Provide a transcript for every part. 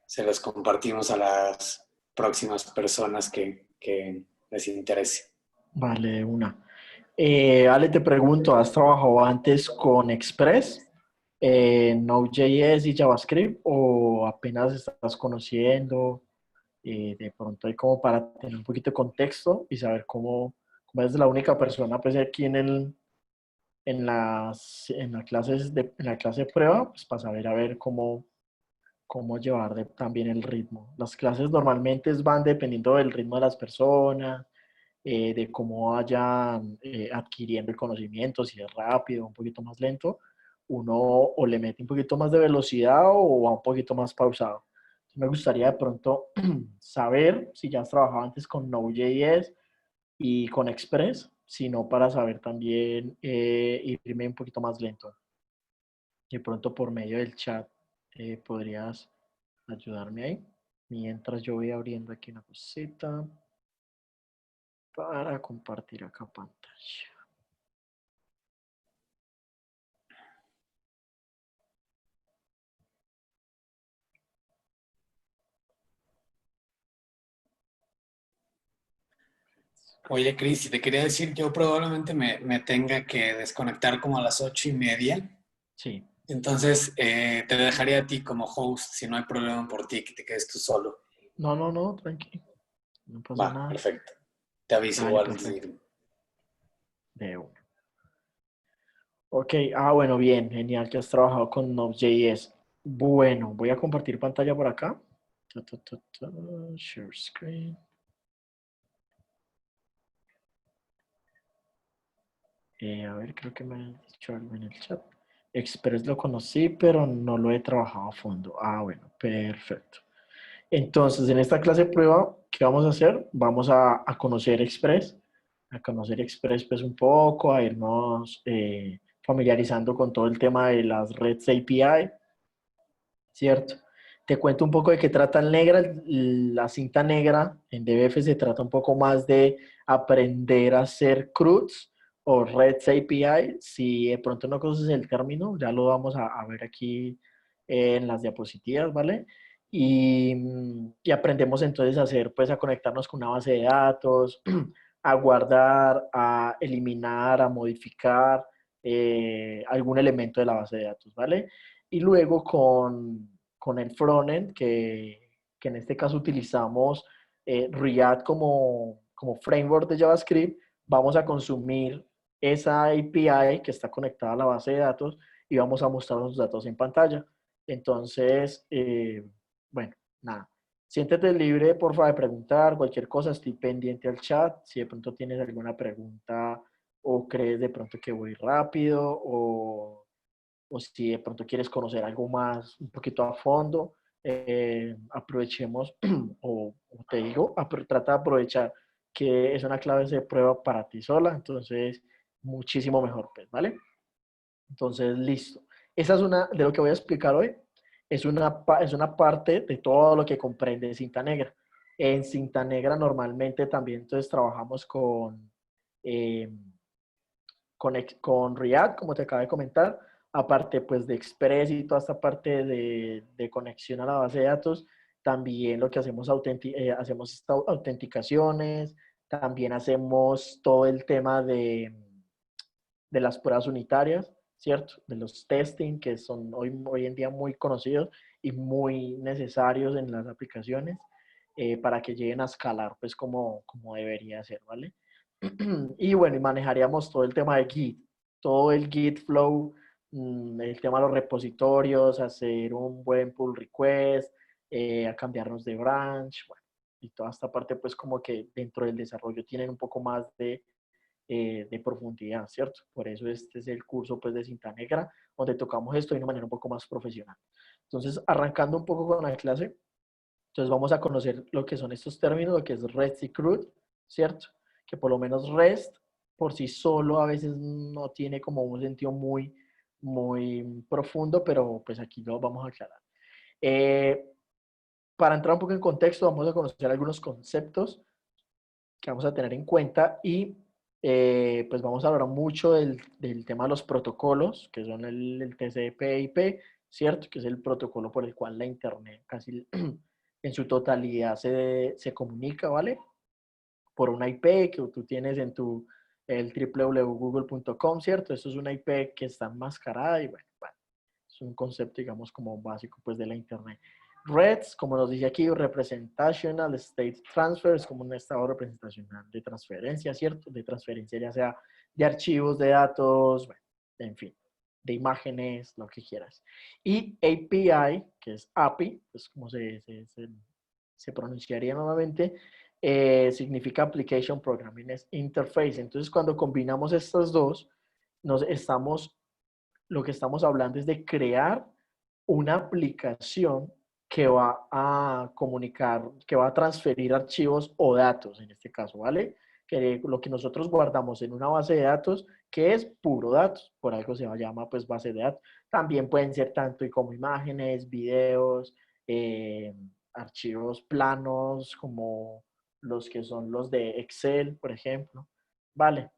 se los compartimos a las próximas personas que les interese. Vale, de una. Ale, te pregunto, ¿has trabajado antes con Express, Node.js y JavaScript o apenas estás conociendo? De pronto hay como para tener un poquito de contexto y saber cómo eres la única persona pues aquí en la clase de prueba, pues para saber a ver cómo llevar también el ritmo. Las clases normalmente van dependiendo del ritmo de las personas, de cómo vayan adquiriendo el conocimiento, si es rápido, un poquito más lento, uno o le mete un poquito más de velocidad o va un poquito más pausado. Me gustaría de pronto saber si ya has trabajado antes con Node.js y con Express, sino para saber también irme un poquito más lento. De pronto por medio del chat podrías ayudarme ahí. Mientras yo voy abriendo aquí una cosita para compartir acá pantalla. Oye, Cris, si te quería decir, yo probablemente me tenga que desconectar como a las 8:30. Sí. Entonces, te dejaría a ti como host, si no hay problema por ti, que te quedes tú solo. No, no, no, tranqui. No pasa Va, nada. perfecto. Te aviso Dale, igual antes de perfecto. irme. De una. Ok, bueno, bien, genial que has trabajado con Node.js. Bueno, voy a compartir pantalla por acá. Share screen. A ver, creo que me han dicho algo en el chat. Express lo conocí, pero no lo he trabajado a fondo. Bueno, perfecto. Entonces, en esta clase de prueba, ¿qué vamos a hacer? Vamos a conocer Express, pues un poco, a irnos familiarizando con todo el tema de las REST API, ¿cierto? Te cuento un poco de qué trata el negra. La cinta negra en DBF se trata un poco más de aprender a hacer CRUDs o REST API. Si de pronto no conoces el término, ya lo vamos a ver aquí en las diapositivas, ¿vale? Y aprendemos entonces a hacer, pues a conectarnos con una base de datos, a guardar, a eliminar, a modificar algún elemento de la base de datos, ¿vale? Y luego con el frontend, que en este caso utilizamos React como framework de JavaScript, vamos a consumir esa API que está conectada a la base de datos y vamos a mostrar los datos en pantalla. Entonces, bueno, nada. Siéntete libre, por favor, de preguntar cualquier cosa. Estoy pendiente al chat. Si de pronto tienes alguna pregunta o crees de pronto que voy rápido o si de pronto quieres conocer algo más, un poquito a fondo, aprovechemos o te digo, trata de aprovechar que es una clave de prueba para ti sola, entonces muchísimo mejor, pues, ¿vale? Entonces, listo. Esa es una de lo que voy a explicar hoy. Es una parte de todo lo que comprende cinta negra. En cinta negra normalmente también entonces trabajamos eh, con React, como te acabo de comentar, aparte pues de Express y toda esta parte de conexión a la base de datos, también lo que hacemos, hacemos autenticaciones, también hacemos todo el tema de las pruebas unitarias, ¿cierto? De los testing que son hoy en día muy conocidos y muy necesarios en las aplicaciones para que lleguen a escalar pues como debería ser, ¿vale? Y bueno, y manejaríamos todo el tema de Git, todo el Git flow, el tema de los repositorios, hacer un buen pull request, a cambiarnos de branch, bueno, y toda esta parte pues como que dentro del desarrollo tienen un poco más de profundidad, ¿cierto? Por eso este es el curso pues de cinta negra, donde tocamos esto de una manera un poco más profesional. Entonces, arrancando un poco con la clase, entonces vamos a conocer lo que son estos términos, lo que es REST y CRUD, ¿cierto? Que por lo menos REST por sí solo a veces no tiene como un sentido muy profundo, pero pues aquí lo vamos a aclarar. Eh, para entrar un poco en contexto, vamos a conocer algunos conceptos que vamos a tener en cuenta y pues vamos a hablar mucho del tema de los protocolos, que son el TCP/IP, ¿cierto? Que es el protocolo por el cual la Internet casi en su totalidad se comunica, ¿vale? Por una IP que tú tienes en el www.google.com, ¿cierto? Eso es una IP que está enmascarada y bueno, es un concepto, digamos, como básico pues de la Internet. REDS, como nos dice aquí, Representational State Transfer, es como un estado representacional de transferencia, ¿cierto? De transferencia ya sea de archivos, de datos, bueno, en fin, de imágenes, lo que quieras. Y API, que es API, pues como se pronunciaría nuevamente, significa Application Programming Interface. Entonces, cuando combinamos estas dos, lo que estamos hablando es de crear una aplicación que va a comunicar, que va a transferir archivos o datos, en este caso, ¿vale? Que lo que nosotros guardamos en una base de datos, que es puro datos, por algo se llama pues base de datos. También pueden ser tanto y como imágenes, videos, archivos planos, como los que son los de Excel, por ejemplo. Vale.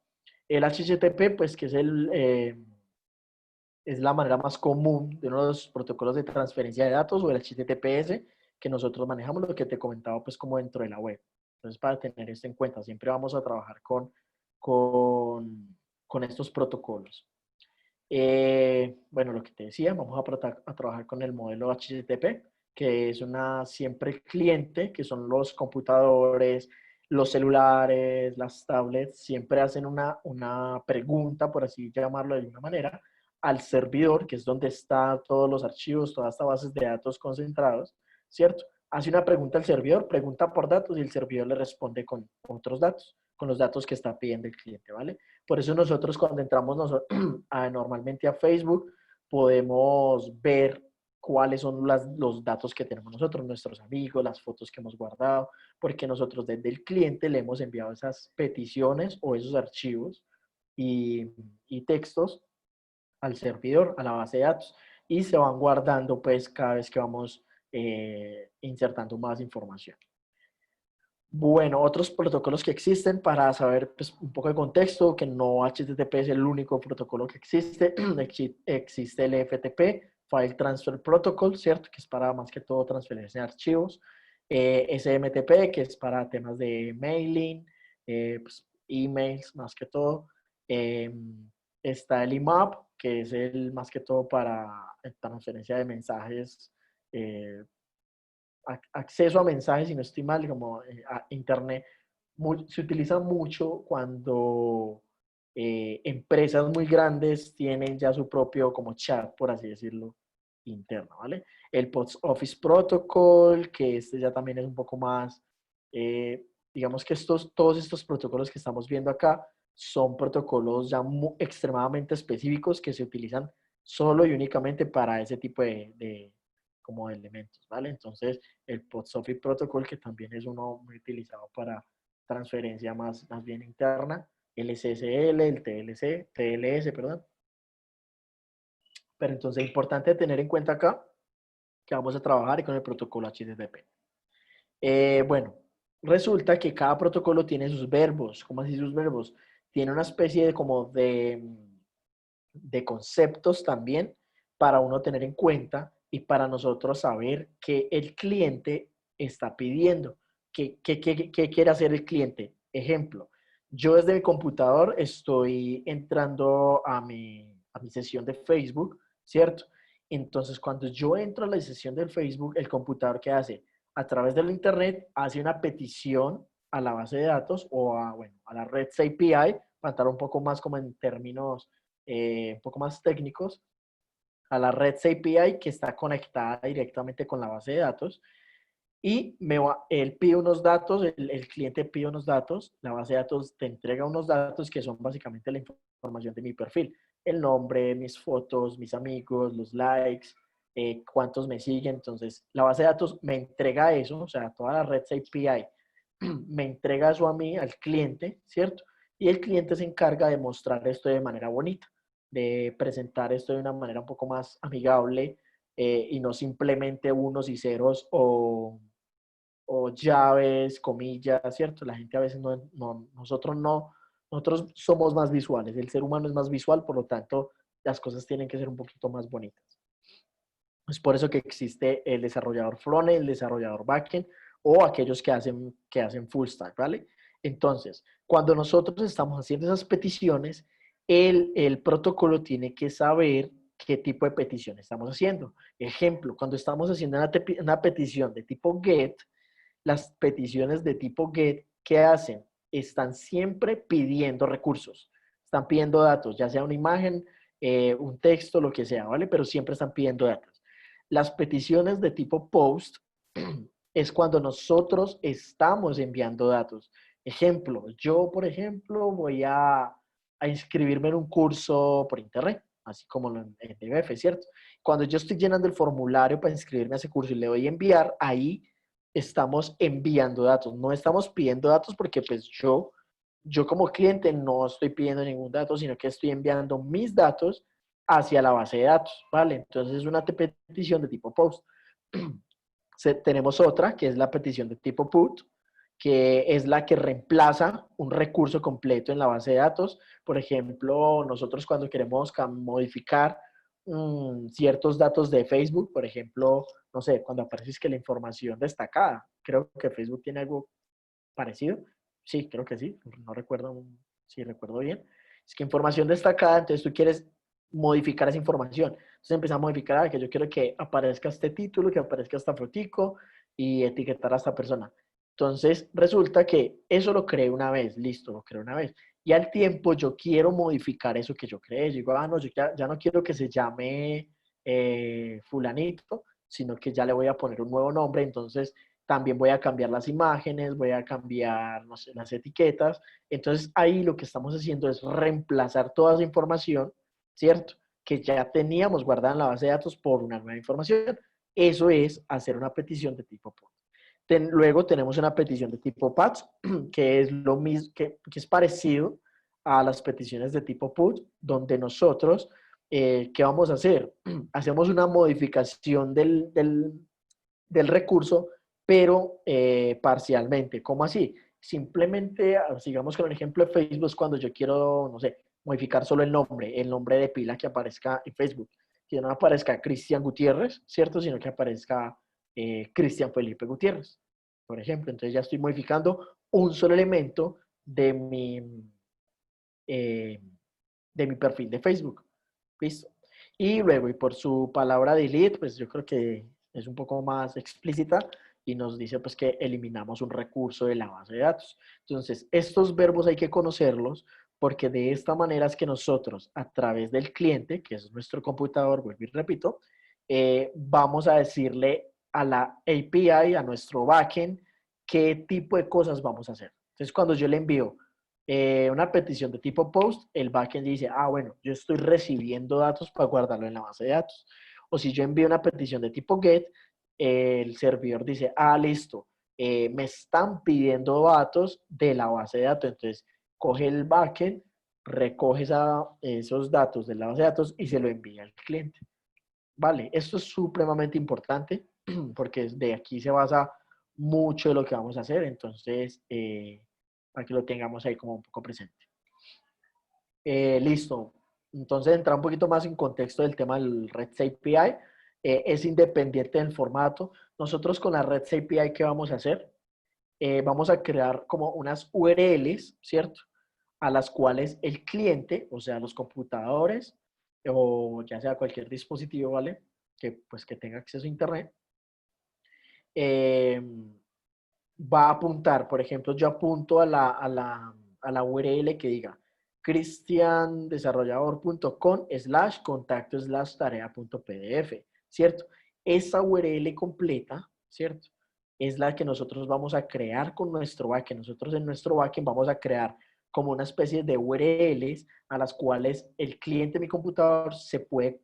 El HTTP, pues que es la manera más común de uno de los protocolos de transferencia de datos o el HTTPS que nosotros manejamos, lo que te comentaba pues como dentro de la web. Entonces, para tener esto en cuenta, siempre vamos a trabajar con estos protocolos. Bueno, lo que te decía, vamos a trabajar con el modelo HTTP, que es una siempre cliente, que son los computadores, los celulares, las tablets, siempre hacen una pregunta, por así llamarlo de alguna manera, al servidor, que es donde están todos los archivos, todas estas bases de datos concentrados, ¿cierto? Hace una pregunta al servidor, pregunta por datos y el servidor le responde con otros datos, con los datos que está pidiendo el cliente, ¿vale? Por eso nosotros cuando entramos normalmente a Facebook podemos ver cuáles son los datos que tenemos nosotros, nuestros amigos, las fotos que hemos guardado, porque nosotros desde el cliente le hemos enviado esas peticiones o esos archivos y textos al servidor, a la base de datos, y se van guardando pues cada vez que vamos insertando más información. Bueno, otros protocolos que existen para saber pues, un poco de contexto, que no HTTP es el único protocolo que existe. Existe el FTP, File Transfer Protocol, ¿cierto? Que es para más que todo transferencia de archivos. SMTP, que es para temas de mailing, pues, emails más que todo. Está el IMAP, que es el más que todo para transferencia de mensajes acceso a mensajes, si no estoy mal, como a Internet, se utiliza mucho cuando empresas muy grandes tienen ya su propio como chat, por así decirlo, interno, ¿vale? El Post Office Protocol, que este ya también es un poco más, digamos que todos estos protocolos que estamos viendo acá son protocolos ya extremadamente específicos que se utilizan solo y únicamente para ese tipo como de elementos, ¿vale? Entonces, el Post Office Protocol, que también es uno muy utilizado para transferencia más bien interna, el SSL, el TLS, perdón. Pero entonces, es importante tener en cuenta acá que vamos a trabajar con el protocolo HTTP. Bueno, resulta que cada protocolo tiene sus verbos. ¿Cómo así sus verbos? Tiene una especie de como de conceptos también para uno tener en cuenta y para nosotros saber qué el cliente está pidiendo, qué quiere hacer el cliente. Ejemplo, yo desde mi computador estoy entrando a mi sesión de Facebook, ¿cierto? Entonces, cuando yo entro a la sesión del Facebook, el computador, ¿qué hace? A través del Internet hace una petición a la base de datos o a la red API, para estar un poco más como en términos un poco más técnicos, a la red API que está conectada directamente con la base de datos y él pide unos datos, el cliente pide unos datos, la base de datos te entrega unos datos que son básicamente la información de mi perfil, el nombre, mis fotos, mis amigos, los likes, cuántos me siguen. Entonces, la base de datos me entrega eso, o sea, toda la red API me entrega eso a mí, al cliente, ¿cierto? Y el cliente se encarga de mostrar esto de manera bonita, de presentar esto de una manera un poco más amigable y no simplemente unos y ceros o llaves, comillas, ¿cierto? La gente a veces nosotros somos más visuales, el ser humano es más visual, por lo tanto, las cosas tienen que ser un poquito más bonitas. Es por eso que existe el desarrollador frontend, el desarrollador backend o aquellos que hacen full stack, ¿vale? Entonces, cuando nosotros estamos haciendo esas peticiones, el protocolo tiene que saber qué tipo de petición estamos haciendo. Ejemplo, cuando estamos haciendo una petición de tipo GET, las peticiones de tipo GET, ¿qué hacen? Están siempre pidiendo recursos, están pidiendo datos, ya sea una imagen, un texto, lo que sea, ¿vale? Pero siempre están pidiendo datos. Las peticiones de tipo POST es cuando nosotros estamos enviando datos. Ejemplo, yo, por ejemplo, voy a inscribirme en un curso por internet, así como en DBF, ¿cierto? Cuando yo estoy llenando el formulario para inscribirme a ese curso y le doy a enviar, ahí estamos enviando datos. No estamos pidiendo datos porque pues yo como cliente no estoy pidiendo ningún dato, sino que estoy enviando mis datos hacia la base de datos, ¿vale? Entonces es una petición de tipo POST. Tenemos otra, que es la petición de tipo PUT, que es la que reemplaza un recurso completo en la base de datos. Por ejemplo, nosotros cuando queremos modificar ciertos datos de Facebook, por ejemplo, no sé, cuando aparece es que la información destacada, creo que Facebook tiene algo parecido. Sí, creo que sí, no recuerdo si recuerdo bien. Es que información destacada, entonces tú quieres modificar esa información. Entonces empezamos a modificar, que yo quiero que aparezca este título, que aparezca esta fotico y etiquetar a esta persona. Entonces resulta que eso lo creé una vez, listo, lo creé una vez. Y al tiempo yo quiero modificar eso que yo creé. Yo digo, no, yo ya no quiero que se llame fulanito, sino que ya le voy a poner un nuevo nombre. Entonces también voy a cambiar las imágenes, voy a cambiar, no sé, las etiquetas. Entonces ahí lo que estamos haciendo es reemplazar toda esa información, ¿cierto? Que ya teníamos guardada en la base de datos por una nueva información. Eso es hacer una petición de tipo POT. Luego tenemos una petición de tipo PAT, que es lo mismo, que es parecido a las peticiones de tipo PUT, donde nosotros, ¿qué vamos a hacer? Hacemos una modificación del recurso, pero parcialmente. ¿Cómo así? Simplemente, sigamos con el ejemplo de Facebook, es cuando yo quiero, no sé, modificar solo el nombre de pila que aparezca en Facebook. Que no aparezca Cristian Gutiérrez, ¿cierto? Sino que aparezca Cristian Felipe Gutiérrez, por ejemplo. Entonces ya estoy modificando un solo elemento eh, de mi perfil de Facebook. ¿Listo? Y luego, y por su palabra delete, pues yo creo que es un poco más explícita y nos dice pues que eliminamos un recurso de la base de datos. Entonces, estos verbos hay que conocerlos porque de esta manera es que nosotros, a través del cliente, que es nuestro computador, vuelvo y repito, vamos a decirle a la API, a nuestro backend, qué tipo de cosas vamos a hacer. Entonces, cuando yo le envío una petición de tipo POST, el backend dice, bueno, yo estoy recibiendo datos para guardarlo en la base de datos. O si yo envío una petición de tipo GET, el servidor dice, listo, me están pidiendo datos de la base de datos. Entonces, coge el backend, recoge esos datos de la base de datos y se lo envía al cliente. Vale, esto es supremamente importante porque de aquí se basa mucho de lo que vamos a hacer. Entonces, para que lo tengamos ahí como un poco presente. Listo. Entonces, entrar un poquito más en contexto del tema del REST API. Es independiente del formato. Nosotros con la REST API, ¿qué vamos a hacer? Vamos a crear como unas URLs, ¿cierto? A las cuales el cliente, o sea, los computadores, o ya sea cualquier dispositivo, ¿vale? Que pues que tenga acceso a Internet, eh, va a apuntar, por ejemplo, yo apunto a la URL que diga cristiandesarrollador.com/contacto/tarea.pdf, ¿cierto? Esa URL completa, ¿cierto? Es la que nosotros vamos a crear con nuestro backend. Nosotros en nuestro backend vamos a crear como una especie de URLs a las cuales el cliente de mi computador se puede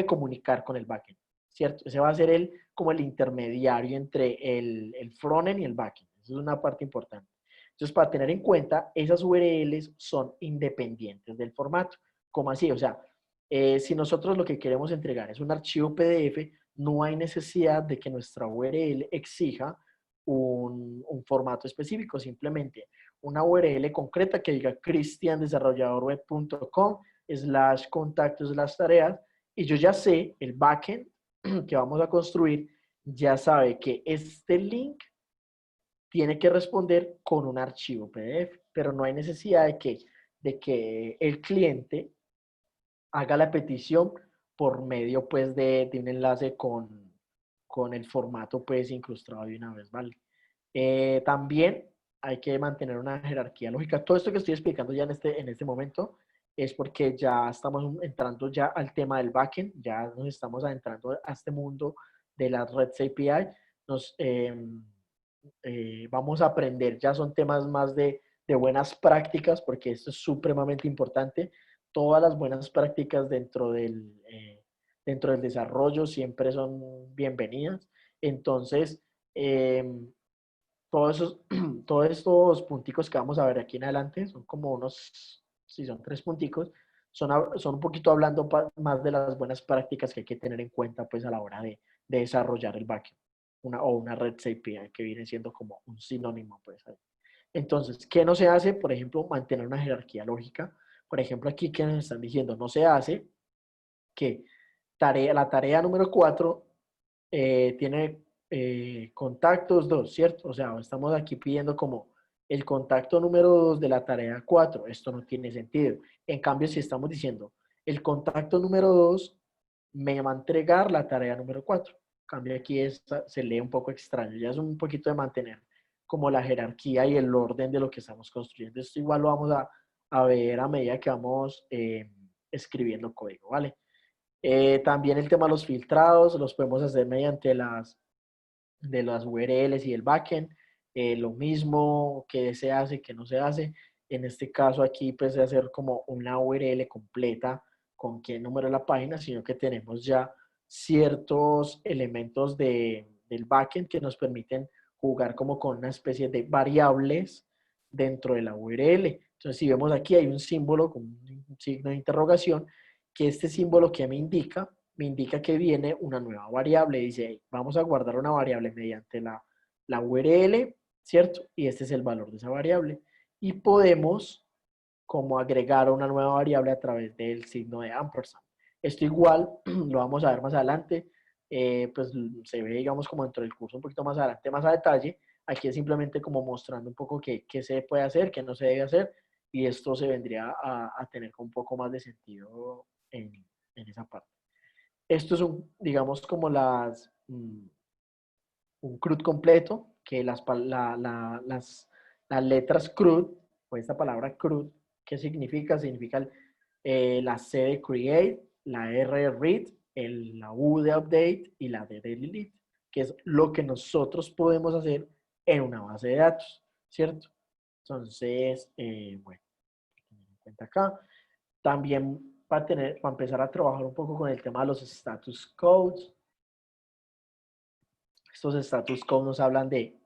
comunicar con el backend, ¿cierto? Ese va a ser como el intermediario entre el frontend y el backend. Esa es una parte importante. Entonces, para tener en cuenta, esas URLs son independientes del formato. ¿Cómo así? O sea, si nosotros lo que queremos entregar es un archivo PDF, no hay necesidad de que nuestra URL exija un formato específico, simplemente una URL concreta que diga cristiandesarrolladorweb.com/contactos/tareas y yo ya sé, el backend que vamos a construir ya sabe que este link tiene que responder con un archivo PDF, pero no hay necesidad de que el cliente haga la petición por medio pues de un enlace con el formato pues incrustado de una vez, ¿vale? También hay que mantener una jerarquía lógica. Todo esto que estoy explicando ya en este momento es porque ya estamos entrando ya al tema del backend, ya nos estamos adentrando a este mundo de las REST API. Nos, vamos a aprender, ya son temas más de buenas prácticas, porque esto es supremamente importante. Todas las buenas prácticas dentro del desarrollo siempre son bienvenidas. Entonces, todos, esos, todos estos punticos que vamos a ver aquí en adelante, son como unos, si son 3 punticos, son un poquito hablando más de las buenas prácticas que hay que tener en cuenta pues a la hora de desarrollar el backend, o una REST API, que viene siendo como un sinónimo pues ahí. Entonces, ¿qué no se hace? Por ejemplo, mantener una jerarquía lógica. Por ejemplo, aquí que nos están diciendo, no se hace que la tarea número 4 tiene contactos 2, ¿cierto? O sea, estamos aquí pidiendo como el contacto número 2 de la tarea 4. Esto no tiene sentido. En cambio, si estamos diciendo el contacto número 2 me va a entregar la tarea número 4. En cambio, aquí se lee un poco extraño. Ya es un poquito de mantener como la jerarquía y el orden de lo que estamos construyendo. Esto igual lo vamos a ver a medida que vamos escribiendo código, ¿vale? También el tema de los filtrados los podemos hacer mediante las URLs y el backend. Lo mismo que se hace, que no se hace. En este caso aquí pues de hacer como una URL completa con qué número de la página, sino que tenemos ya ciertos elementos del backend que nos permiten jugar como con una especie de variables dentro de la URL. Entonces si vemos aquí hay un símbolo con un signo de interrogación, que este símbolo que me indica que viene una nueva variable. Dice, vamos a guardar una variable mediante la URL, ¿cierto? Y este es el valor de esa variable. Y podemos como agregar una nueva variable a través del signo de ampersand. Esto igual lo vamos a ver más adelante, pues se ve, digamos, como dentro del curso un poquito más adelante, más a detalle. Aquí es simplemente como mostrando un poco qué se puede hacer, qué no se debe hacer, y esto se vendría a tener un poco más de sentido en esa parte. Esto es digamos, como un CRUD completo, que las letras CRUD, o esta palabra CRUD, ¿qué significa? Significa la C de create, la R de read, la U de update y la D de delete, que es lo que nosotros podemos hacer en una base de datos, ¿cierto? Entonces, bueno, tener en cuenta acá. También para empezar a trabajar un poco con el tema de los status codes. Estos status codes nos hablan de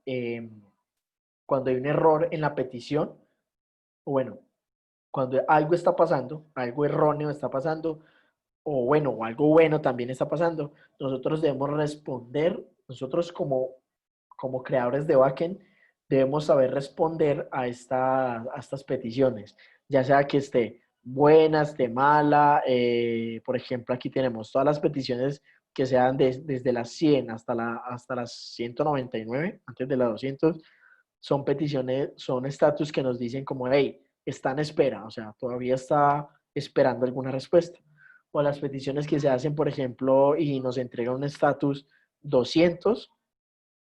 cuando hay un error en la petición, o bueno, cuando algo está pasando, algo erróneo está pasando, o bueno, o algo bueno también está pasando, nosotros debemos responder, nosotros como creadores de backend, debemos saber responder a estas peticiones, ya sea que esté buena, esté mala. Por ejemplo, aquí tenemos todas las peticiones que sean desde las 100 hasta las 199, antes de las 200, son peticiones, son estatus que nos dicen como, hey, está en espera, o sea, todavía está esperando alguna respuesta. O las peticiones que se hacen, por ejemplo, y nos entrega un estatus 200,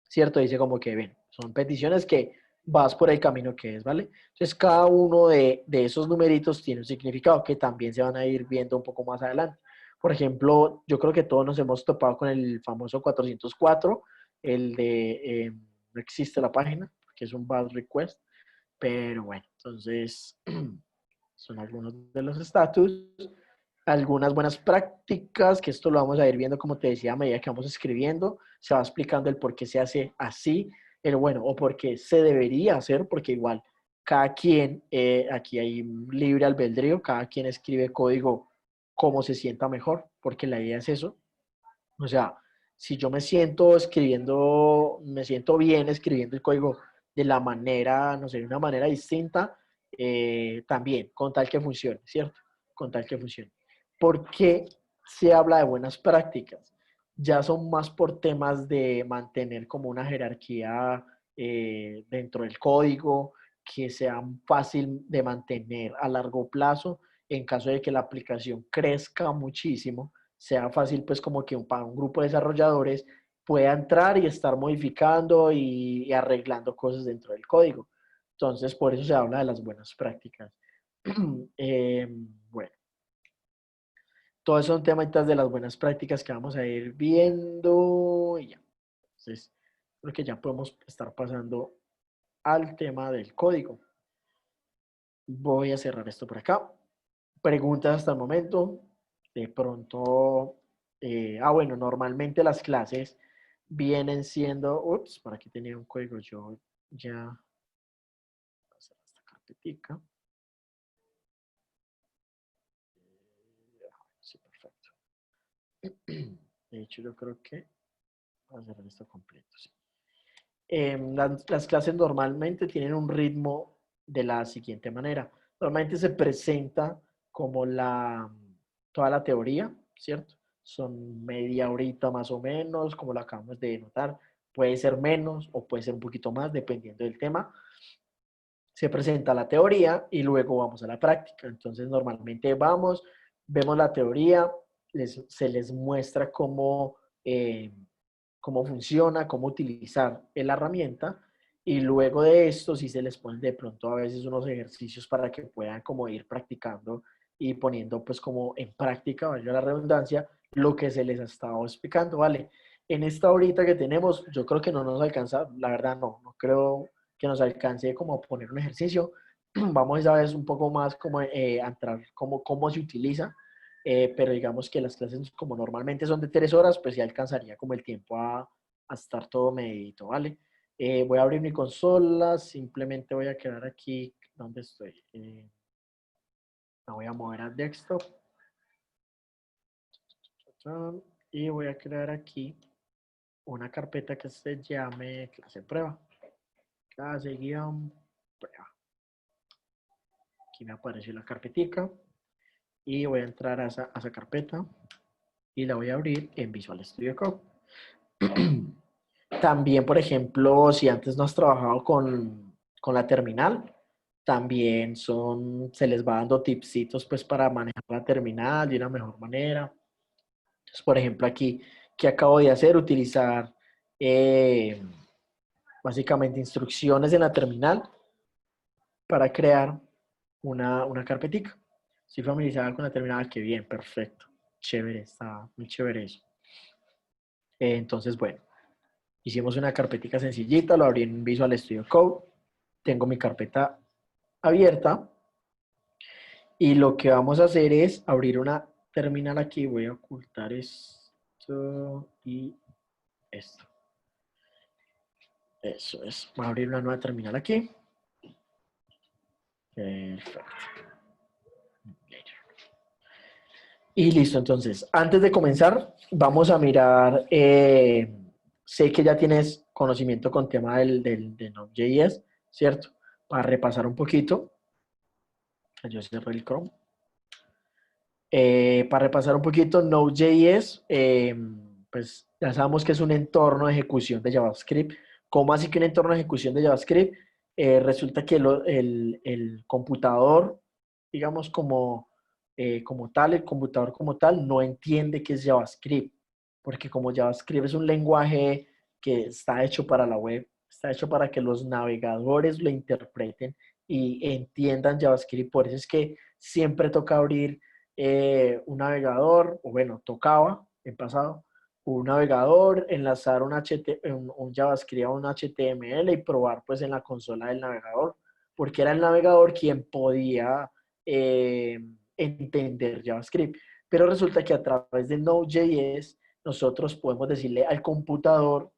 ¿cierto? Dice como que, ven, son peticiones que vas por el camino que es, ¿vale? Entonces, cada uno de esos numeritos tiene un significado que también se van a ir viendo un poco más adelante. Por ejemplo, yo creo que todos nos hemos topado con el famoso 404, el de no existe la página, que es un bad request, pero bueno, entonces son algunos de los estatus, algunas buenas prácticas, que esto lo vamos a ir viendo, como te decía, a medida que vamos escribiendo, se va explicando el por qué se hace así, el bueno, o por qué se debería hacer, porque igual cada quien, aquí hay libre albedrío, cada quien escribe código como se sienta mejor, porque la idea es eso. O sea, si yo me siento bien escribiendo el código de la manera, no sé, de una manera distinta, también, con tal que funcione, ¿cierto? Con tal que funcione. ¿Por qué se habla de buenas prácticas? ya son más por temas de mantener como una jerarquía dentro del código, que sea fácil de mantener a largo plazo en caso de que la aplicación crezca muchísimo, sea fácil pues como que para un grupo de desarrolladores pueda entrar y estar modificando y arreglando cosas dentro del código. Entonces, por eso se habla de las buenas prácticas. Bueno, todos son temitas de las buenas prácticas que vamos a ir viendo y ya. Entonces, creo que ya podemos estar pasando al tema del código. Voy a cerrar esto por acá. Preguntas hasta el momento. De pronto, bueno, normalmente las clases vienen siendo, ups, para aquí tenía un código, yo ya, voy a hacer esta carpetica. Sí, perfecto. De hecho, yo creo que voy a cerrar esto completo, sí. Las clases normalmente tienen un ritmo de la siguiente manera. Normalmente se presenta como toda la teoría, ¿cierto? Son media horita más o menos, como lo acabamos de notar. Puede ser menos o puede ser un poquito más, dependiendo del tema. Se presenta la teoría y luego vamos a la práctica. Entonces, normalmente vemos la teoría, se les muestra cómo funciona, cómo utilizar la herramienta y luego de esto sí se les ponen de pronto a veces unos ejercicios para que puedan como ir practicando y poniendo pues como en práctica, valga la redundancia, lo que se les ha estado explicando, ¿vale? En esta horita que tenemos, yo creo que no nos alcanza, la verdad no creo que nos alcance como a poner un ejercicio. Vamos a ver un poco más como a entrar cómo se utiliza, pero digamos que las clases como normalmente son de 3 horas, pues ya alcanzaría como el tiempo a estar todo medito, ¿vale? Voy a abrir mi consola, simplemente voy a quedar aquí, ¿dónde estoy? Me voy a mover a desktop y voy a crear aquí una carpeta que se llame clase prueba. Clase guión prueba. Aquí me apareció la carpetica y voy a entrar a esa carpeta y la voy a abrir en Visual Studio Code. También, por ejemplo, si antes no has trabajado con la terminal, también se les va dando tipsitos pues para manejar la terminal de una mejor manera. Entonces, por ejemplo, aquí, ¿qué acabo de hacer? Utilizar eh, básicamente instrucciones en la terminal para crear una carpetica. Estoy familiarizada con la terminal, qué bien, perfecto. Chévere, está muy chévere eso. Entonces, bueno, hicimos una carpetica sencillita, lo abrí en Visual Studio Code. Tengo mi carpeta abierta y lo que vamos a hacer es abrir una terminal aquí. Voy a ocultar esto y esto. Eso es. Voy a abrir una nueva terminal aquí. Perfecto. Y listo, entonces, antes de comenzar, vamos a mirar, sé que ya tienes conocimiento con tema de Node.js, ¿cierto? Para repasar un poquito, yo cerré el Chrome. Para repasar un poquito, Node.js, pues ya sabemos que es un entorno de ejecución de JavaScript. ¿Cómo así que un entorno de ejecución de JavaScript? Resulta que el computador, digamos como tal, el computador como tal, no entiende qué es JavaScript, porque como JavaScript es un lenguaje que está hecho para la web, está hecho para que los navegadores lo interpreten y entiendan JavaScript, por eso es que siempre toca abrir un navegador, o bueno, tocaba en pasado, un navegador, enlazar un JavaScript a un HTML y probar pues en la consola del navegador, porque era el navegador quien podía entender JavaScript. Pero resulta que a través de Node.js nosotros podemos decirle al computador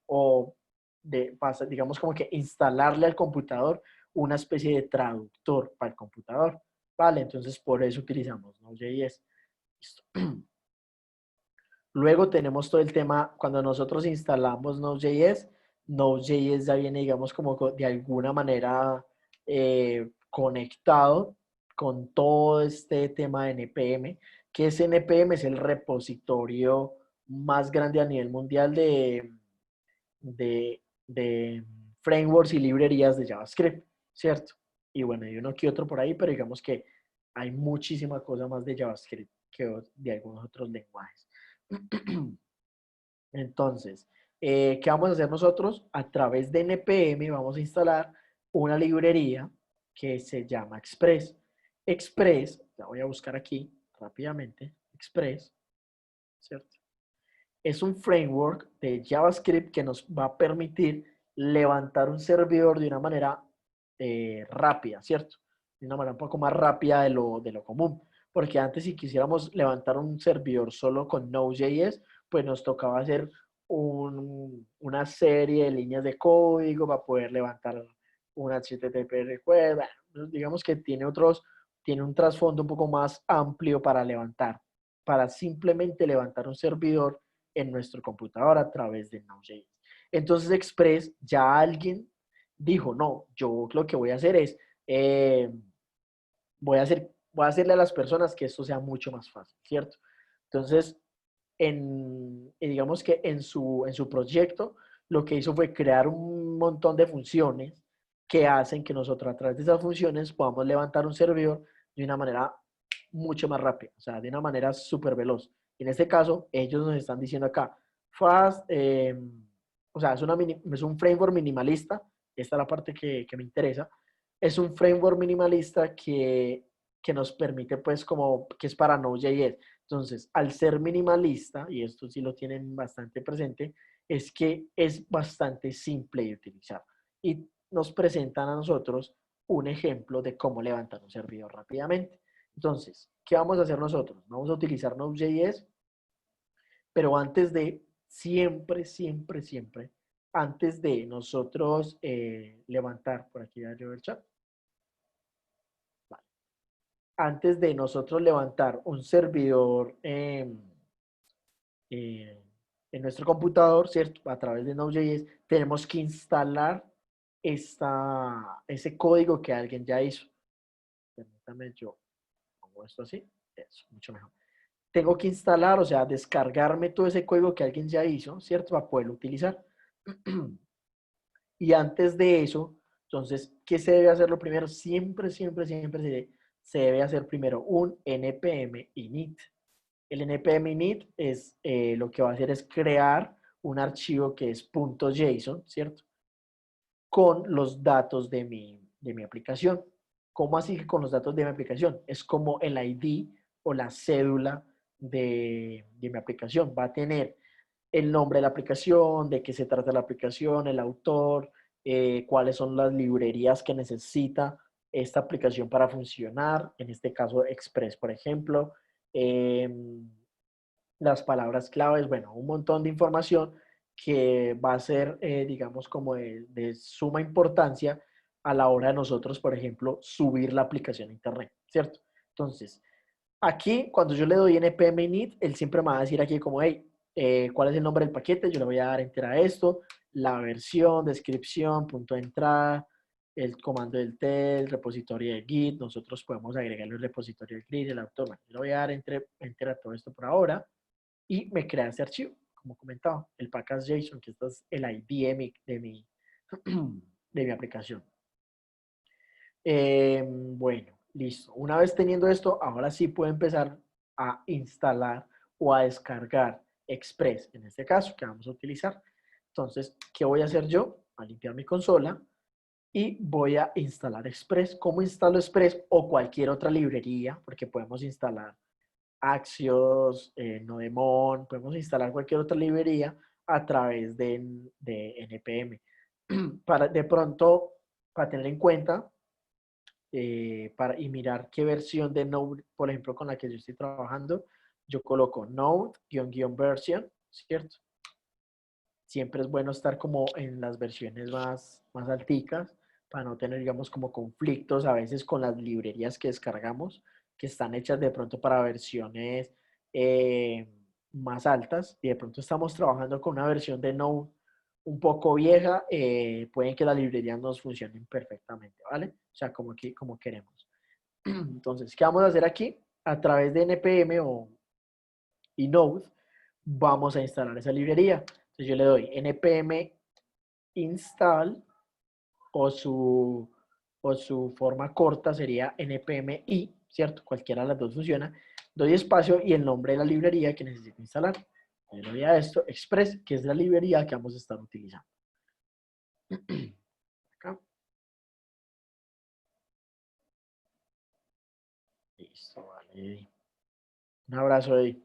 digamos como que instalarle al computador una especie de traductor para el computador. Vale, entonces por eso utilizamos Node.js. Listo. Luego tenemos todo el tema, cuando nosotros instalamos Node.js, Node.js ya viene, digamos, como de alguna manera conectado con todo este tema de NPM, que es NPM, es el repositorio más grande a nivel mundial de frameworks y librerías de JavaScript, ¿cierto? Y bueno, hay uno que otro por ahí, pero digamos que hay muchísima cosa más de JavaScript que de algunos otros lenguajes. Entonces, ¿qué vamos a hacer nosotros? A través de NPM vamos a instalar una librería que se llama Express. Express, la voy a buscar aquí rápidamente, Express, ¿cierto? Es un framework de JavaScript que nos va a permitir levantar un servidor de una manera rápida, ¿cierto? De una manera un poco más rápida de lo común. Porque antes si quisiéramos levantar un servidor solo con Node.js, pues nos tocaba hacer una serie de líneas de código para poder levantar un HTTP request. Bueno, digamos que tiene un trasfondo un poco más amplio para simplemente levantar un servidor en nuestro computador a través de Node.js. Entonces Express, ya alguien dijo, no, yo lo que voy a hacer es, voy a hacerle a las personas que esto sea mucho más fácil, ¿cierto? Entonces, digamos que en su proyecto, lo que hizo fue crear un montón de funciones que hacen que nosotros a través de esas funciones podamos levantar un servidor de una manera mucho más rápida, o sea, de una manera súper veloz. En este caso, ellos nos están diciendo acá, fast, o sea, es un framework minimalista, esta es la parte que me interesa, es un framework minimalista que nos permite, pues, como que es para Node.js. Entonces, al ser minimalista, y esto sí lo tienen bastante presente, es que es bastante simple de utilizar. Y nos presentan a nosotros un ejemplo de cómo levantar un servidor rápidamente. Entonces, ¿qué vamos a hacer nosotros? Vamos a utilizar Node.js, pero antes de, siempre, antes de nosotros levantar, por aquí ya yo el chat, vale. Antes de nosotros levantar un servidor eh, en nuestro computador, ¿cierto? A través de Node.js, tenemos que instalar ese código que alguien ya hizo. Permítame, yo pongo esto así, eso, mucho mejor. Tengo que instalar, o sea, descargarme todo ese código que alguien ya hizo, ¿cierto? Para poderlo utilizar. Y antes de eso, entonces, ¿qué se debe hacer lo primero? Siempre se debe hacer primero un npm init. El npm init es lo que va a hacer es crear un archivo que es .json, ¿cierto? Con los datos de mi aplicación. ¿Cómo así que con los datos de mi aplicación? Es como el ID o la cédula de mi aplicación. Va a tener el nombre de la aplicación, de qué se trata la aplicación, el autor, cuáles son las librerías que necesita esta aplicación para funcionar, en este caso Express, por ejemplo, eh, las palabras claves, bueno, un montón de información que va a ser, digamos, como de suma importancia a la hora de nosotros, por ejemplo, subir la aplicación a Internet, ¿cierto? Entonces, aquí, cuando yo le doy npm init, él siempre me va a decir aquí como, hey, ¿cuál es el nombre del paquete? Yo le voy a dar enter a esto, la versión, descripción, punto de entrada, el comando del test, repositorio de Git, nosotros podemos agregarle el repositorio de Git, el autor, bueno, yo le voy a dar enter a todo esto por ahora y me crea ese archivo, como comentaba, el package.json, que esto es el ID de mi aplicación. Bueno, listo. Una vez teniendo esto, ahora sí puedo empezar a instalar o a descargar Express, en este caso, que vamos a utilizar. Entonces, ¿qué voy a hacer yo? A limpiar mi consola y voy a instalar Express. ¿Cómo instalo Express o cualquier otra librería? Porque podemos instalar Axios, Nodemon, podemos instalar cualquier otra librería a través de NPM. De pronto, para tener en cuenta, y mirar qué versión de Node, por ejemplo, con la que yo estoy trabajando, yo coloco Node-version, ¿cierto? Siempre es bueno estar como en las versiones más alticas para no tener, digamos, como conflictos a veces con las librerías que descargamos, que están hechas de pronto para versiones más altas y de pronto estamos trabajando con una versión de Node un poco vieja, pueden que las librerías nos funcionen perfectamente, ¿vale? O sea, como queremos. Entonces, ¿qué vamos a hacer aquí? A través de NPM y Node, vamos a instalar esa librería. Entonces yo le doy npm install o su forma corta sería npm-i, ¿cierto? Cualquiera de las dos funciona. Doy espacio y el nombre de la librería que necesito instalar. Yo le doy a esto Express, que es la librería que vamos a estar utilizando. Acá. Listo, vale. Un abrazo ahí.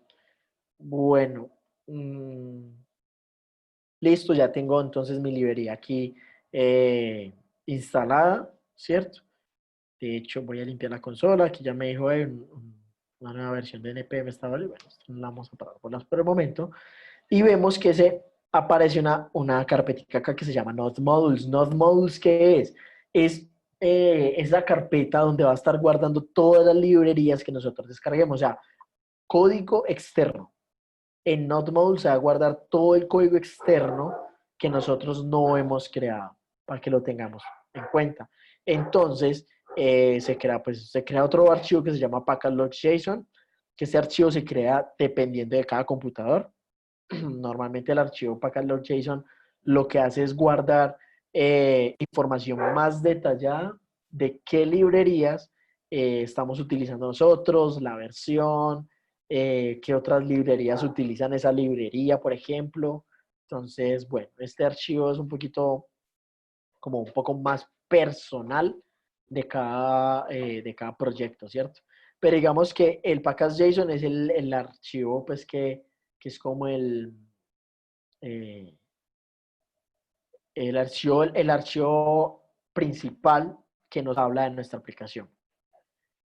Bueno, listo, ya tengo entonces mi librería aquí instalada, ¿cierto? De hecho, voy a limpiar la consola. Aquí ya me dijo una nueva versión de NPM estaba. Bueno, esto no la vamos a parar por el momento. Y vemos que se aparece una carpetita acá que se llama Node Modules. Node Modules, ¿qué es? Es la carpeta donde va a estar guardando todas las librerías que nosotros descarguemos. O sea, código externo. En Node Modules se va a guardar todo el código externo que nosotros no hemos creado, para que lo tengamos en cuenta. Entonces, se crea otro archivo que se llama package.json, que ese archivo se crea dependiendo de cada computador. Normalmente el archivo package.json lo que hace es guardar información más detallada de qué librerías estamos utilizando nosotros, la versión, qué otras librerías utilizan esa librería, por ejemplo. Entonces, bueno, este archivo es un poquito, como un poco más personal de cada proyecto, ¿cierto? Pero digamos que el package.json es el archivo, pues, que es como eh, el archivo principal que nos habla de nuestra aplicación.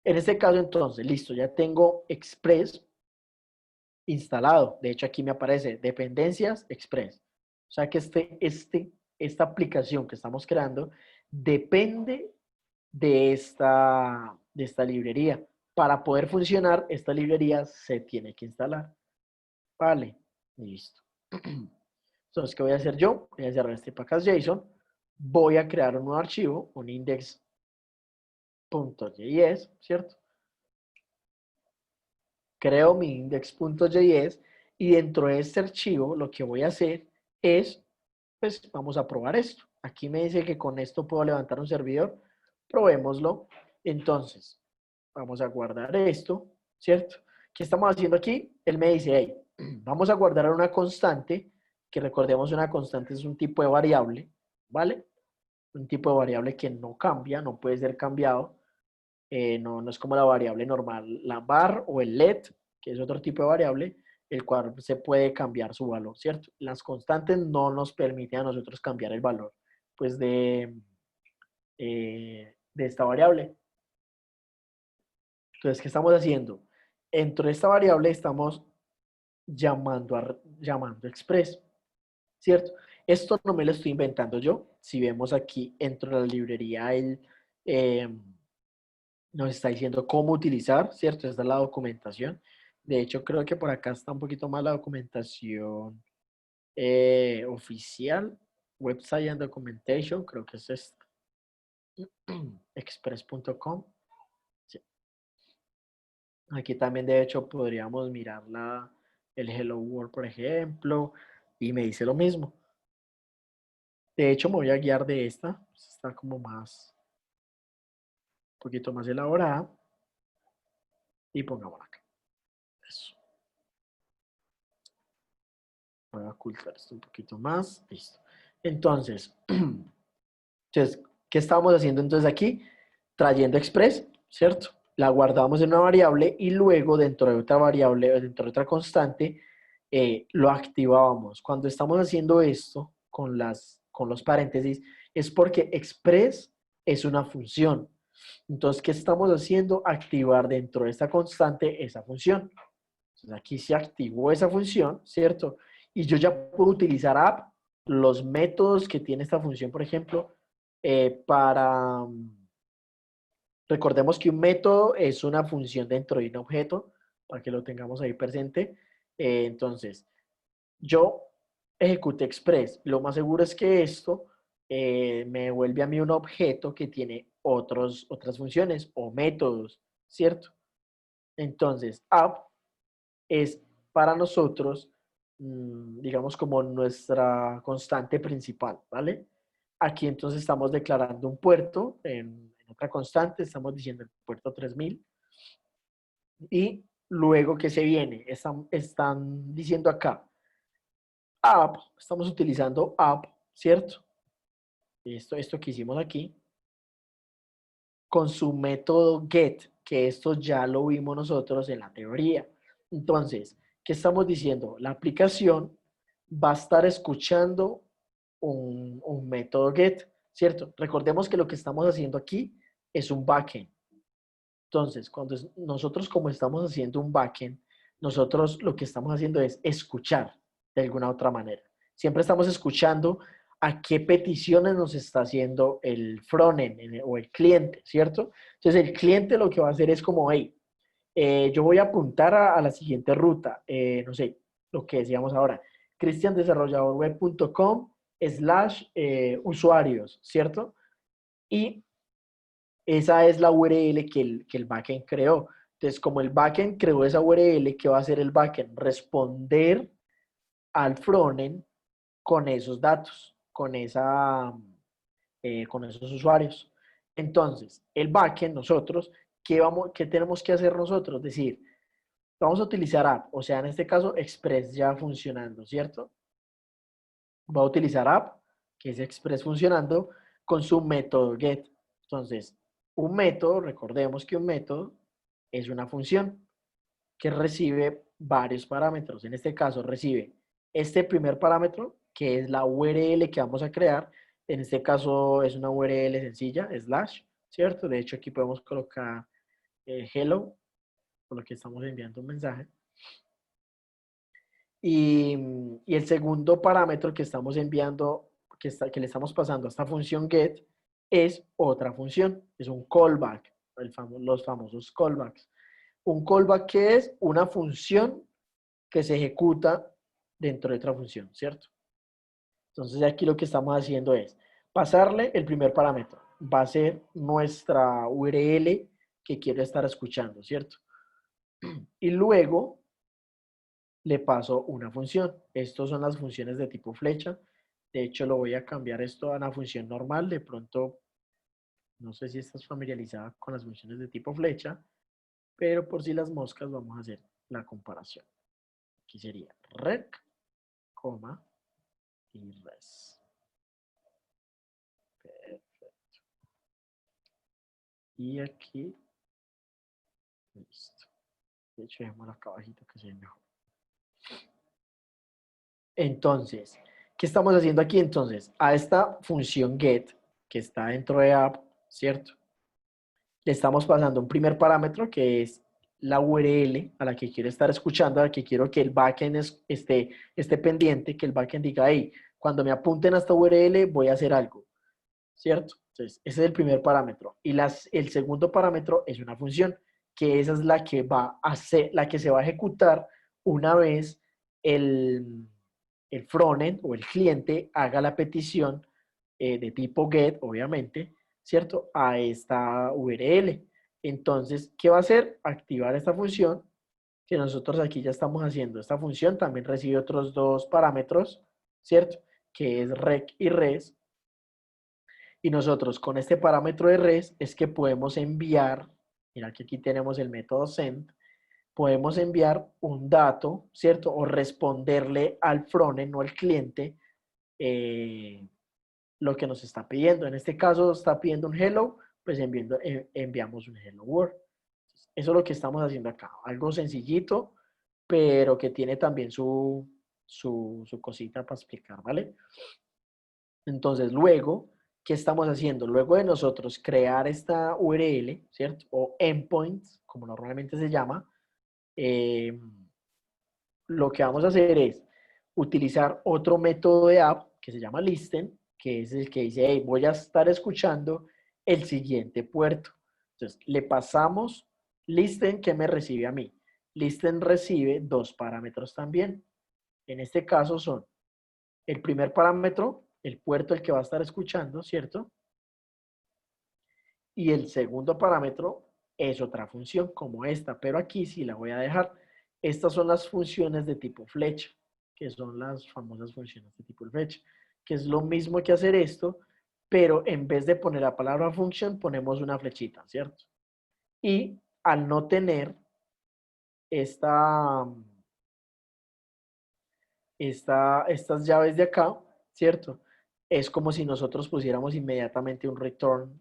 En este caso, entonces, listo, ya tengo Express instalado. De hecho, aquí me aparece dependencias Express. O sea que esta aplicación que estamos creando depende de esta librería. Para poder funcionar, esta librería se tiene que instalar. Vale, listo. Entonces, ¿qué voy a hacer yo? Voy a cerrar este package.json. Voy a crear un nuevo archivo, un index.js, ¿cierto? Creo mi index.js y dentro de este archivo lo que voy a hacer es, pues vamos a probar esto. Aquí me dice que con esto puedo levantar un servidor. Probémoslo. Entonces, vamos a guardar esto, ¿cierto? ¿Qué estamos haciendo aquí? Él me dice, hey, vamos a guardar una constante, que recordemos una constante es un tipo de variable, ¿vale? Un tipo de variable que no cambia, no puede ser cambiado. No es como la variable normal, la var o el let, que es otro tipo de variable, el cual se puede cambiar su valor, ¿cierto? Las constantes no nos permiten a nosotros cambiar el valor, pues, de esta variable. Entonces, ¿qué estamos haciendo? Dentro de esta variable estamos llamando express, ¿cierto? Esto no me lo estoy inventando yo. Si vemos aquí, dentro de la librería, eh, nos está diciendo cómo utilizar, ¿cierto? Esta es la documentación. De hecho, creo que por acá está un poquito más la documentación oficial. Website and Documentation, creo que es esta. Express.com. Sí. Aquí también, de hecho, podríamos mirar el Hello World, por ejemplo, y me dice lo mismo. De hecho, me voy a guiar de esta. Está como más, un poquito más elaborada. Y pongámosla acá. Eso. Voy a ocultar esto un poquito más. Listo. Entonces, ¿qué estamos haciendo entonces aquí? Trayendo express, ¿cierto? La guardamos en una variable y luego dentro de otra variable, dentro de otra constante, lo activábamos. Cuando estamos haciendo esto con los paréntesis, es porque express es una función. Entonces, ¿qué estamos haciendo? Activar dentro de esta constante esa función. Entonces, aquí se activó esa función, ¿cierto? Y yo ya puedo utilizar app, los métodos que tiene esta función, por ejemplo, para... Recordemos que un método es una función dentro de un objeto, para que lo tengamos ahí presente. Entonces, yo ejecuté express. Lo más seguro es que esto me devuelve a mí un objeto que tiene otras funciones o métodos, ¿cierto? Entonces, app es para nosotros digamos, como nuestra constante principal, ¿vale? Aquí entonces estamos declarando un puerto en otra constante, estamos diciendo el puerto 3000 y luego que se viene, están diciendo acá, app, estamos utilizando app, ¿cierto? Esto que hicimos aquí, con su método get, que esto ya lo vimos nosotros en la teoría. Entonces, ¿qué estamos diciendo? La aplicación va a estar escuchando un método get, ¿cierto? Recordemos que lo que estamos haciendo aquí es un backend. Entonces, cuando nosotros como estamos haciendo un backend, nosotros lo que estamos haciendo es escuchar de alguna otra manera. Siempre estamos escuchando a qué peticiones nos está haciendo el frontend o el cliente, ¿cierto? Entonces, el cliente lo que va a hacer es como, hey, yo voy a apuntar a la siguiente ruta, no sé, lo que decíamos ahora, cristiandesarrolladorweb.com/usuarios, ¿cierto? Y esa es la URL que el backend creó. Entonces, como el backend creó esa URL, ¿qué va a hacer el backend? Responder al frontend con esos datos, con esos usuarios. Entonces, el backend, nosotros, ¿qué tenemos que hacer nosotros? Es decir, vamos a utilizar app, o sea, en este caso, Express ya funcionando, ¿cierto? Va a utilizar app, que es Express funcionando, con su método get. Entonces, un método, recordemos que un método es una función que recibe varios parámetros. En este caso, recibe este primer parámetro, que es la URL que vamos a crear. En este caso, es una URL sencilla, slash, ¿cierto? De hecho, aquí podemos colocar hello, por lo que estamos enviando un mensaje. Y el segundo parámetro que estamos enviando, que le estamos pasando a esta función get, es otra función, es un callback, los famosos callbacks. Un callback que es una función que se ejecuta dentro de otra función, ¿cierto? Entonces aquí lo que estamos haciendo es pasarle el primer parámetro. Va a ser nuestra URL que quiero estar escuchando, ¿cierto? Y luego le paso una función. Estas son las funciones de tipo flecha. De hecho, lo voy a cambiar esto a una función normal. De pronto, no sé si estás familiarizada con las funciones de tipo flecha, pero por si las moscas vamos a hacer la comparación. Aquí sería rec, coma y res. Perfecto. Y aquí, listo. De hecho, dejémoslo acá abajito que se ve mejor. Entonces, ¿qué estamos haciendo aquí? Entonces, a esta función get que está dentro de app, ¿cierto? Le estamos pasando un primer parámetro que es la URL a la que quiero estar escuchando, a la que quiero que el backend esté pendiente, que el backend diga, hey, cuando me apunten a esta URL voy a hacer algo, ¿cierto? Entonces, ese es el primer parámetro. Y el segundo parámetro es una función, que esa es la que va a hacer, la que se va a ejecutar una vez el frontend o el cliente haga la petición de tipo get, obviamente, ¿cierto? A esta URL. Entonces, ¿qué va a hacer? Activar esta función que nosotros aquí ya estamos haciendo. Esta función también recibe otros dos parámetros, ¿cierto? Que es rec y res. Y nosotros con este parámetro de res es que podemos enviar, mira que aquí tenemos el método send, podemos enviar un dato, ¿cierto? O responderle al frontend o al cliente eh, lo que nos está pidiendo. En este caso está pidiendo un hello, pues enviamos un hello world. Eso es lo que estamos haciendo acá. Algo sencillito, pero que tiene también su cosita para explicar, ¿vale? Entonces, luego, ¿qué estamos haciendo? Luego de nosotros crear esta URL, ¿cierto? O endpoints, como normalmente se llama, eh, lo que vamos a hacer es utilizar otro método de app que se llama listen, que es el que dice, hey, voy a estar escuchando el siguiente puerto. Entonces, le pasamos listen que me recibe a mí. Listen recibe dos parámetros también. En este caso son el primer parámetro, el puerto el que va a estar escuchando, ¿cierto? Y el segundo parámetro es otra función como esta, pero aquí sí la voy a dejar. Estas son las funciones de tipo flecha que son las famosas funciones de tipo fetch, que es lo mismo que hacer esto, pero en vez de poner la palabra function, ponemos una flechita, ¿cierto? Y al no tener esta, estas llaves de acá, ¿cierto? Es como si nosotros pusiéramos inmediatamente un return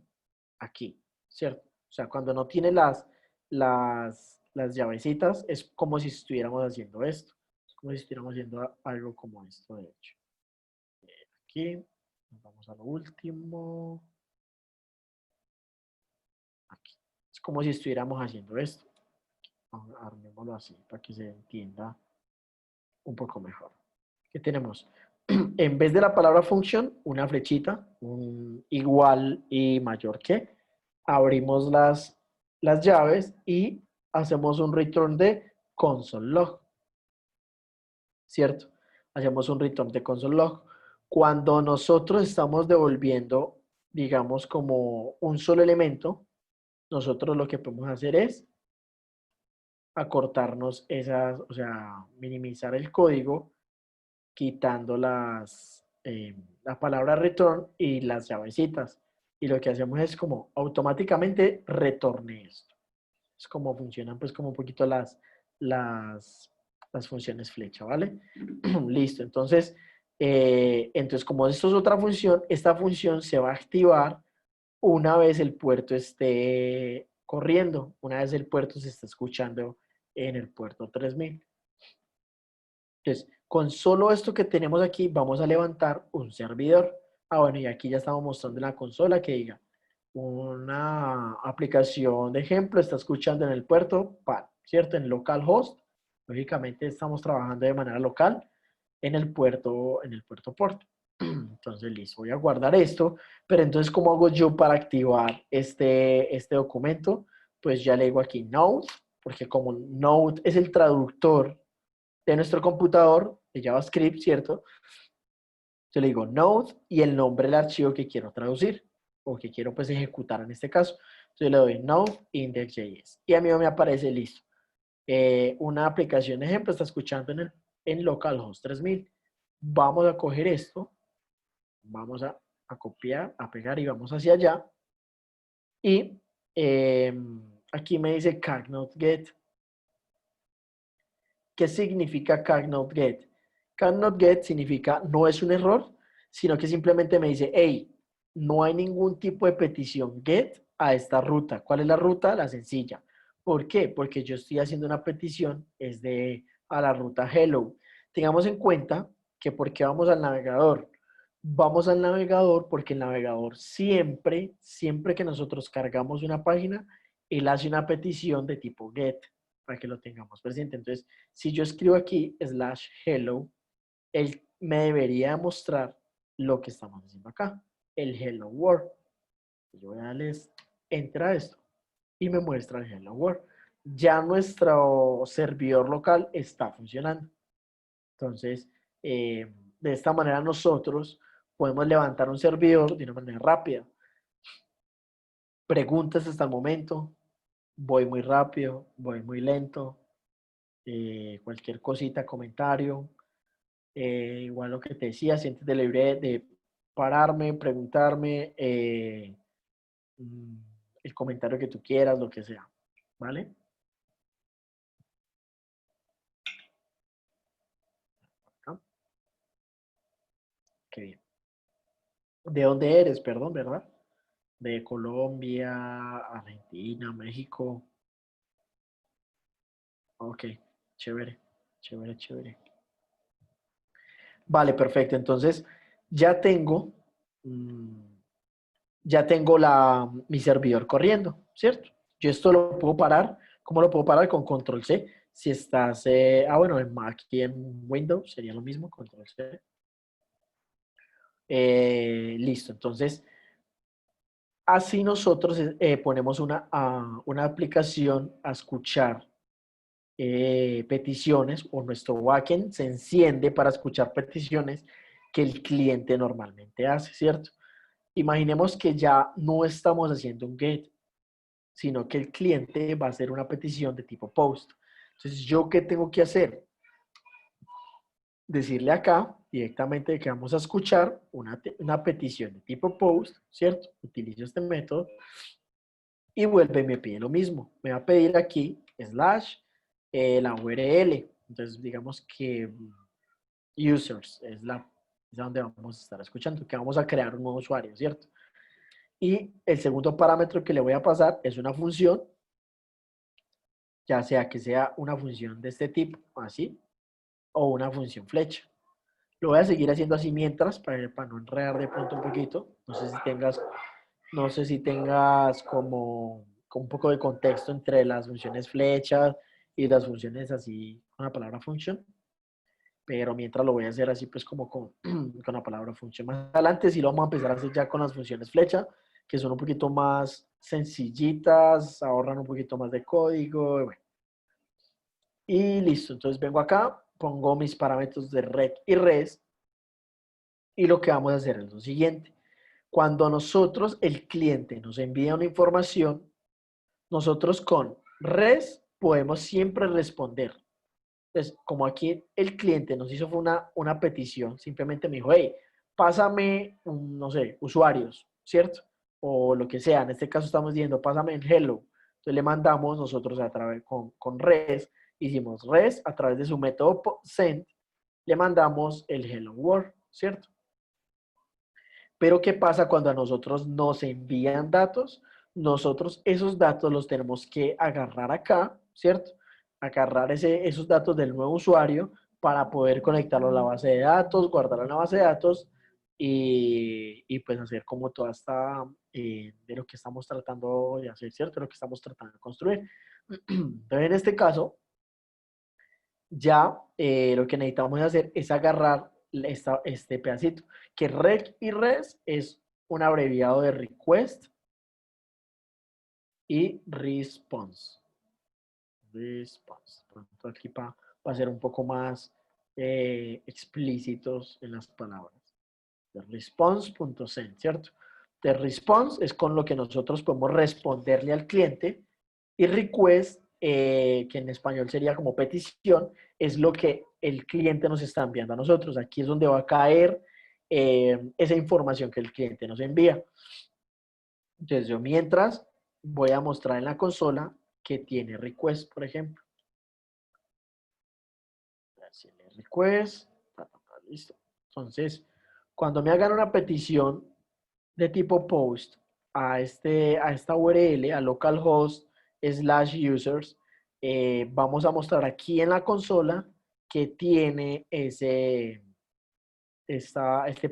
aquí, ¿cierto? O sea, cuando no tiene las llavecitas, es como si estuviéramos haciendo esto. Es como si estuviéramos haciendo algo como esto, de hecho. Aquí, vamos a lo último. Aquí. Es como si estuviéramos haciendo esto. Armémoslo así para que se entienda un poco mejor. ¿Qué tenemos? En vez de la palabra function, una flechita, un igual y mayor que. Abrimos las llaves y hacemos un return de console log, ¿cierto? Hacemos un return de console log. Cuando nosotros estamos devolviendo, digamos, como un solo elemento, nosotros lo que podemos hacer es acortarnos esas, o sea, minimizar el código quitando la palabra return y las llavecitas. Y lo que hacemos es como automáticamente retorne esto. Es como funcionan pues como un poquito las, las funciones flecha, ¿vale? Listo, entonces como esto es otra función, esta función se va a activar una vez el puerto esté corriendo, una vez el puerto se está escuchando en el puerto 3000. Entonces, con solo esto que tenemos aquí, vamos a levantar un servidor. Ah, bueno, y aquí ya estamos mostrando en la consola que diga una aplicación de ejemplo, está escuchando en el puerto PAL, ¿cierto? En localhost. Lógicamente estamos trabajando de manera local en el puerto port. Entonces, listo, voy a guardar esto, pero entonces, ¿cómo hago yo para activar este documento? Pues ya le digo aquí Node, porque como Node es el traductor de nuestro computador de JavaScript, ¿cierto? Yo le digo Node y el nombre del archivo que quiero traducir o que quiero pues ejecutar en este caso. Entonces le doy Node index.js y a mí me aparece listo. Una aplicación ejemplo está escuchando en localhost 3000. Vamos a coger esto, vamos a copiar, a pegar y vamos hacia allá. Y aquí me dice CagNodeGet. ¿Qué significa CagNodeGet? CagNodeGet significa no es un error, sino que simplemente me dice, hey, no hay ningún tipo de petición get a esta ruta. ¿Cuál es la ruta? La sencilla. ¿Por qué? Porque yo estoy haciendo una petición a la ruta hello. Tengamos en cuenta que ¿por qué vamos al navegador? Vamos al navegador porque el navegador siempre que nosotros cargamos una página, él hace una petición de tipo get para que lo tengamos presente. Entonces, si yo escribo aquí /hello, él me debería mostrar lo que estamos haciendo acá, el hello world. Yo voy a darle enter a esto y me muestra el hello world. Ya nuestro servidor local está funcionando. Entonces, de esta manera nosotros podemos levantar un servidor de una manera rápida. Preguntas hasta el momento, voy muy rápido, voy muy lento, cualquier cosita, comentario, igual lo que te decía, siéntete libre de pararme, preguntarme, mm, el comentario que tú quieras, lo que sea, ¿vale? ¿No? Qué bien. ¿De dónde eres? Perdón, ¿verdad? De Colombia, Argentina, México. Ok, chévere, chévere, chévere. Vale, perfecto. Entonces, ya tengo, mm, ya tengo mi servidor corriendo, ¿cierto? Yo esto lo puedo parar. ¿Cómo lo puedo parar? Con control C. Si estás, bueno, en Mac y en Windows sería lo mismo, control C. Listo, entonces, así nosotros ponemos una aplicación a escuchar peticiones o nuestro backend se enciende para escuchar peticiones que el cliente normalmente hace, ¿cierto? Imaginemos que ya no estamos haciendo un get, sino que el cliente va a hacer una petición de tipo post. Entonces, ¿yo qué tengo que hacer? decirle acá directamente que vamos a escuchar una petición de tipo post, ¿cierto? Utilizo este método y vuelve y me pide lo mismo. Me va a pedir aquí slash la URL. Entonces, digamos que users es donde vamos a estar escuchando, que vamos a crear un nuevo usuario, ¿cierto? Y el segundo parámetro que le voy a pasar es una función, ya sea que sea una función de este tipo, así, o una función flecha. Lo voy a seguir haciendo así mientras, para no enredar de pronto un poquito. No sé si tengas como un poco de contexto entre las funciones flechas y las funciones así con la palabra function. Pero mientras lo voy a hacer así pues como con la palabra function. Más adelante sí lo vamos a empezar a hacer ya con las funciones flecha, que son un poquito más sencillitas, ahorran un poquito más de código. Bueno. Y listo, entonces vengo acá, pongo mis parámetros de rec y res y lo que vamos a hacer es lo siguiente. Cuando nosotros, el cliente, nos envía una información, nosotros con res podemos siempre responder. Entonces, como aquí el cliente nos hizo una petición, simplemente me dijo, hey, pásame, no sé, usuarios, ¿cierto? O lo que sea. En este caso estamos diciendo, pásame el hello. Entonces le mandamos nosotros a través con res, hicimos res a través de su método send, le mandamos el hello world, ¿cierto? Pero ¿qué pasa cuando a nosotros nos envían datos? Nosotros esos datos los tenemos que agarrar acá, ¿cierto? Agarrar esos datos del nuevo usuario para poder conectarlo a la base de datos, guardarlo en la base de datos y pues hacer como toda esta, de lo que estamos tratando de hacer, ¿cierto? De lo que estamos tratando de construir. Entonces, en este caso, ya lo que necesitamos hacer es agarrar este pedacito, que rec y res es un abreviado de request y response. Response. Pronto aquí para ser un poco más explícitos en las palabras. De response.send, ¿cierto? De response es con lo que nosotros podemos responderle al cliente y request, que en español sería como petición, es lo que el cliente nos está enviando a nosotros. Aquí es donde va a caer esa información que el cliente nos envía. Entonces yo mientras voy a mostrar en la consola que tiene request, por ejemplo. Request, listo. Entonces, cuando me hagan una petición de tipo post a esta URL, a localhost /users, vamos a mostrar aquí en la consola que tiene este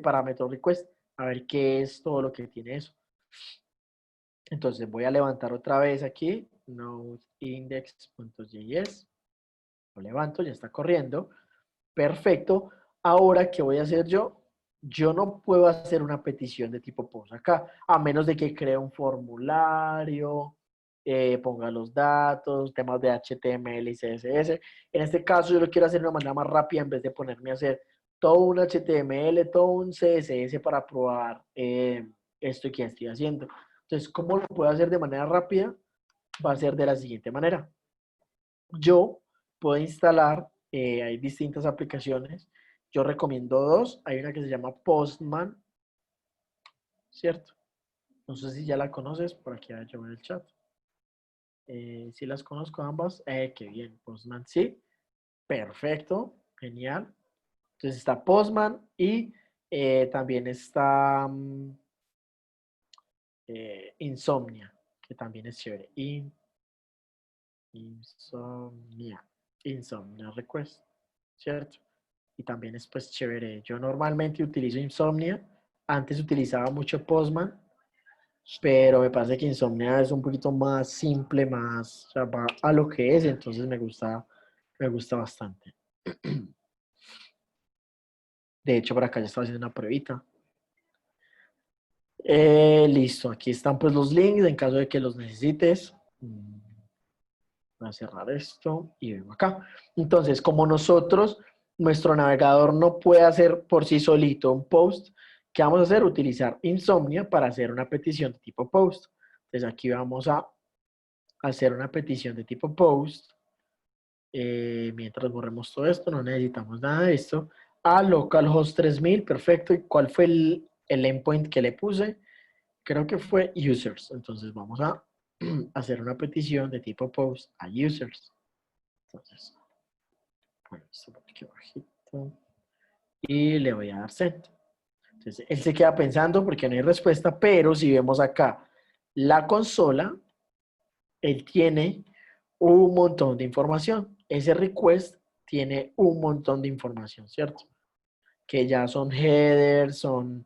parámetro request. A ver qué es todo lo que tiene eso. Entonces voy a levantar otra vez aquí, nodeindex.js. Lo levanto, ya está corriendo. Perfecto. Ahora, ¿qué voy a hacer yo? Yo no puedo hacer una petición de tipo post acá, a menos de que cree un formulario, ponga los datos, temas de HTML y CSS. En este caso, yo lo quiero hacer de una manera más rápida en vez de ponerme a hacer todo un HTML, todo un CSS para probar esto que estoy haciendo. Entonces, ¿cómo lo puedo hacer de manera rápida? Va a ser de la siguiente manera. Yo puedo instalar, hay distintas aplicaciones. Yo recomiendo dos. Hay una que se llama Postman, ¿cierto? No sé si ya la conoces, por aquí hay yo en el chat. Si las conozco ambas, qué bien. Postman, sí. Perfecto, genial. Entonces está Postman y también está Insomnia, que también es chévere. Insomnia. Insomnia Request, ¿cierto? Y también es pues chévere. Yo normalmente utilizo Insomnia. Antes utilizaba mucho Postman, pero me parece que Insomnia es un poquito más simple, más, o sea, va a lo que es, entonces me gusta bastante. De hecho, por acá ya estaba haciendo una pruebita. Listo, aquí están pues los links en caso de que los necesites. Voy a cerrar esto y vengo acá. Entonces, como nuestro navegador no puede hacer por sí solito un post, ¿qué vamos a hacer? Utilizar Insomnia para hacer una petición de tipo post. Entonces, aquí vamos a hacer una petición de tipo post. Mientras borremos todo esto, no necesitamos nada de esto. a localhost 3000, perfecto. ¿Y cuál fue el endpoint que le puse? Creo que fue users. Entonces vamos a hacer una petición de tipo post a users. Entonces, bueno, esto por aquí abajito. Y le voy a dar send. Entonces, él se queda pensando porque no hay respuesta, pero si vemos acá la consola, él tiene un montón de información. Ese request tiene un montón de información, ¿cierto? Que ya son headers, son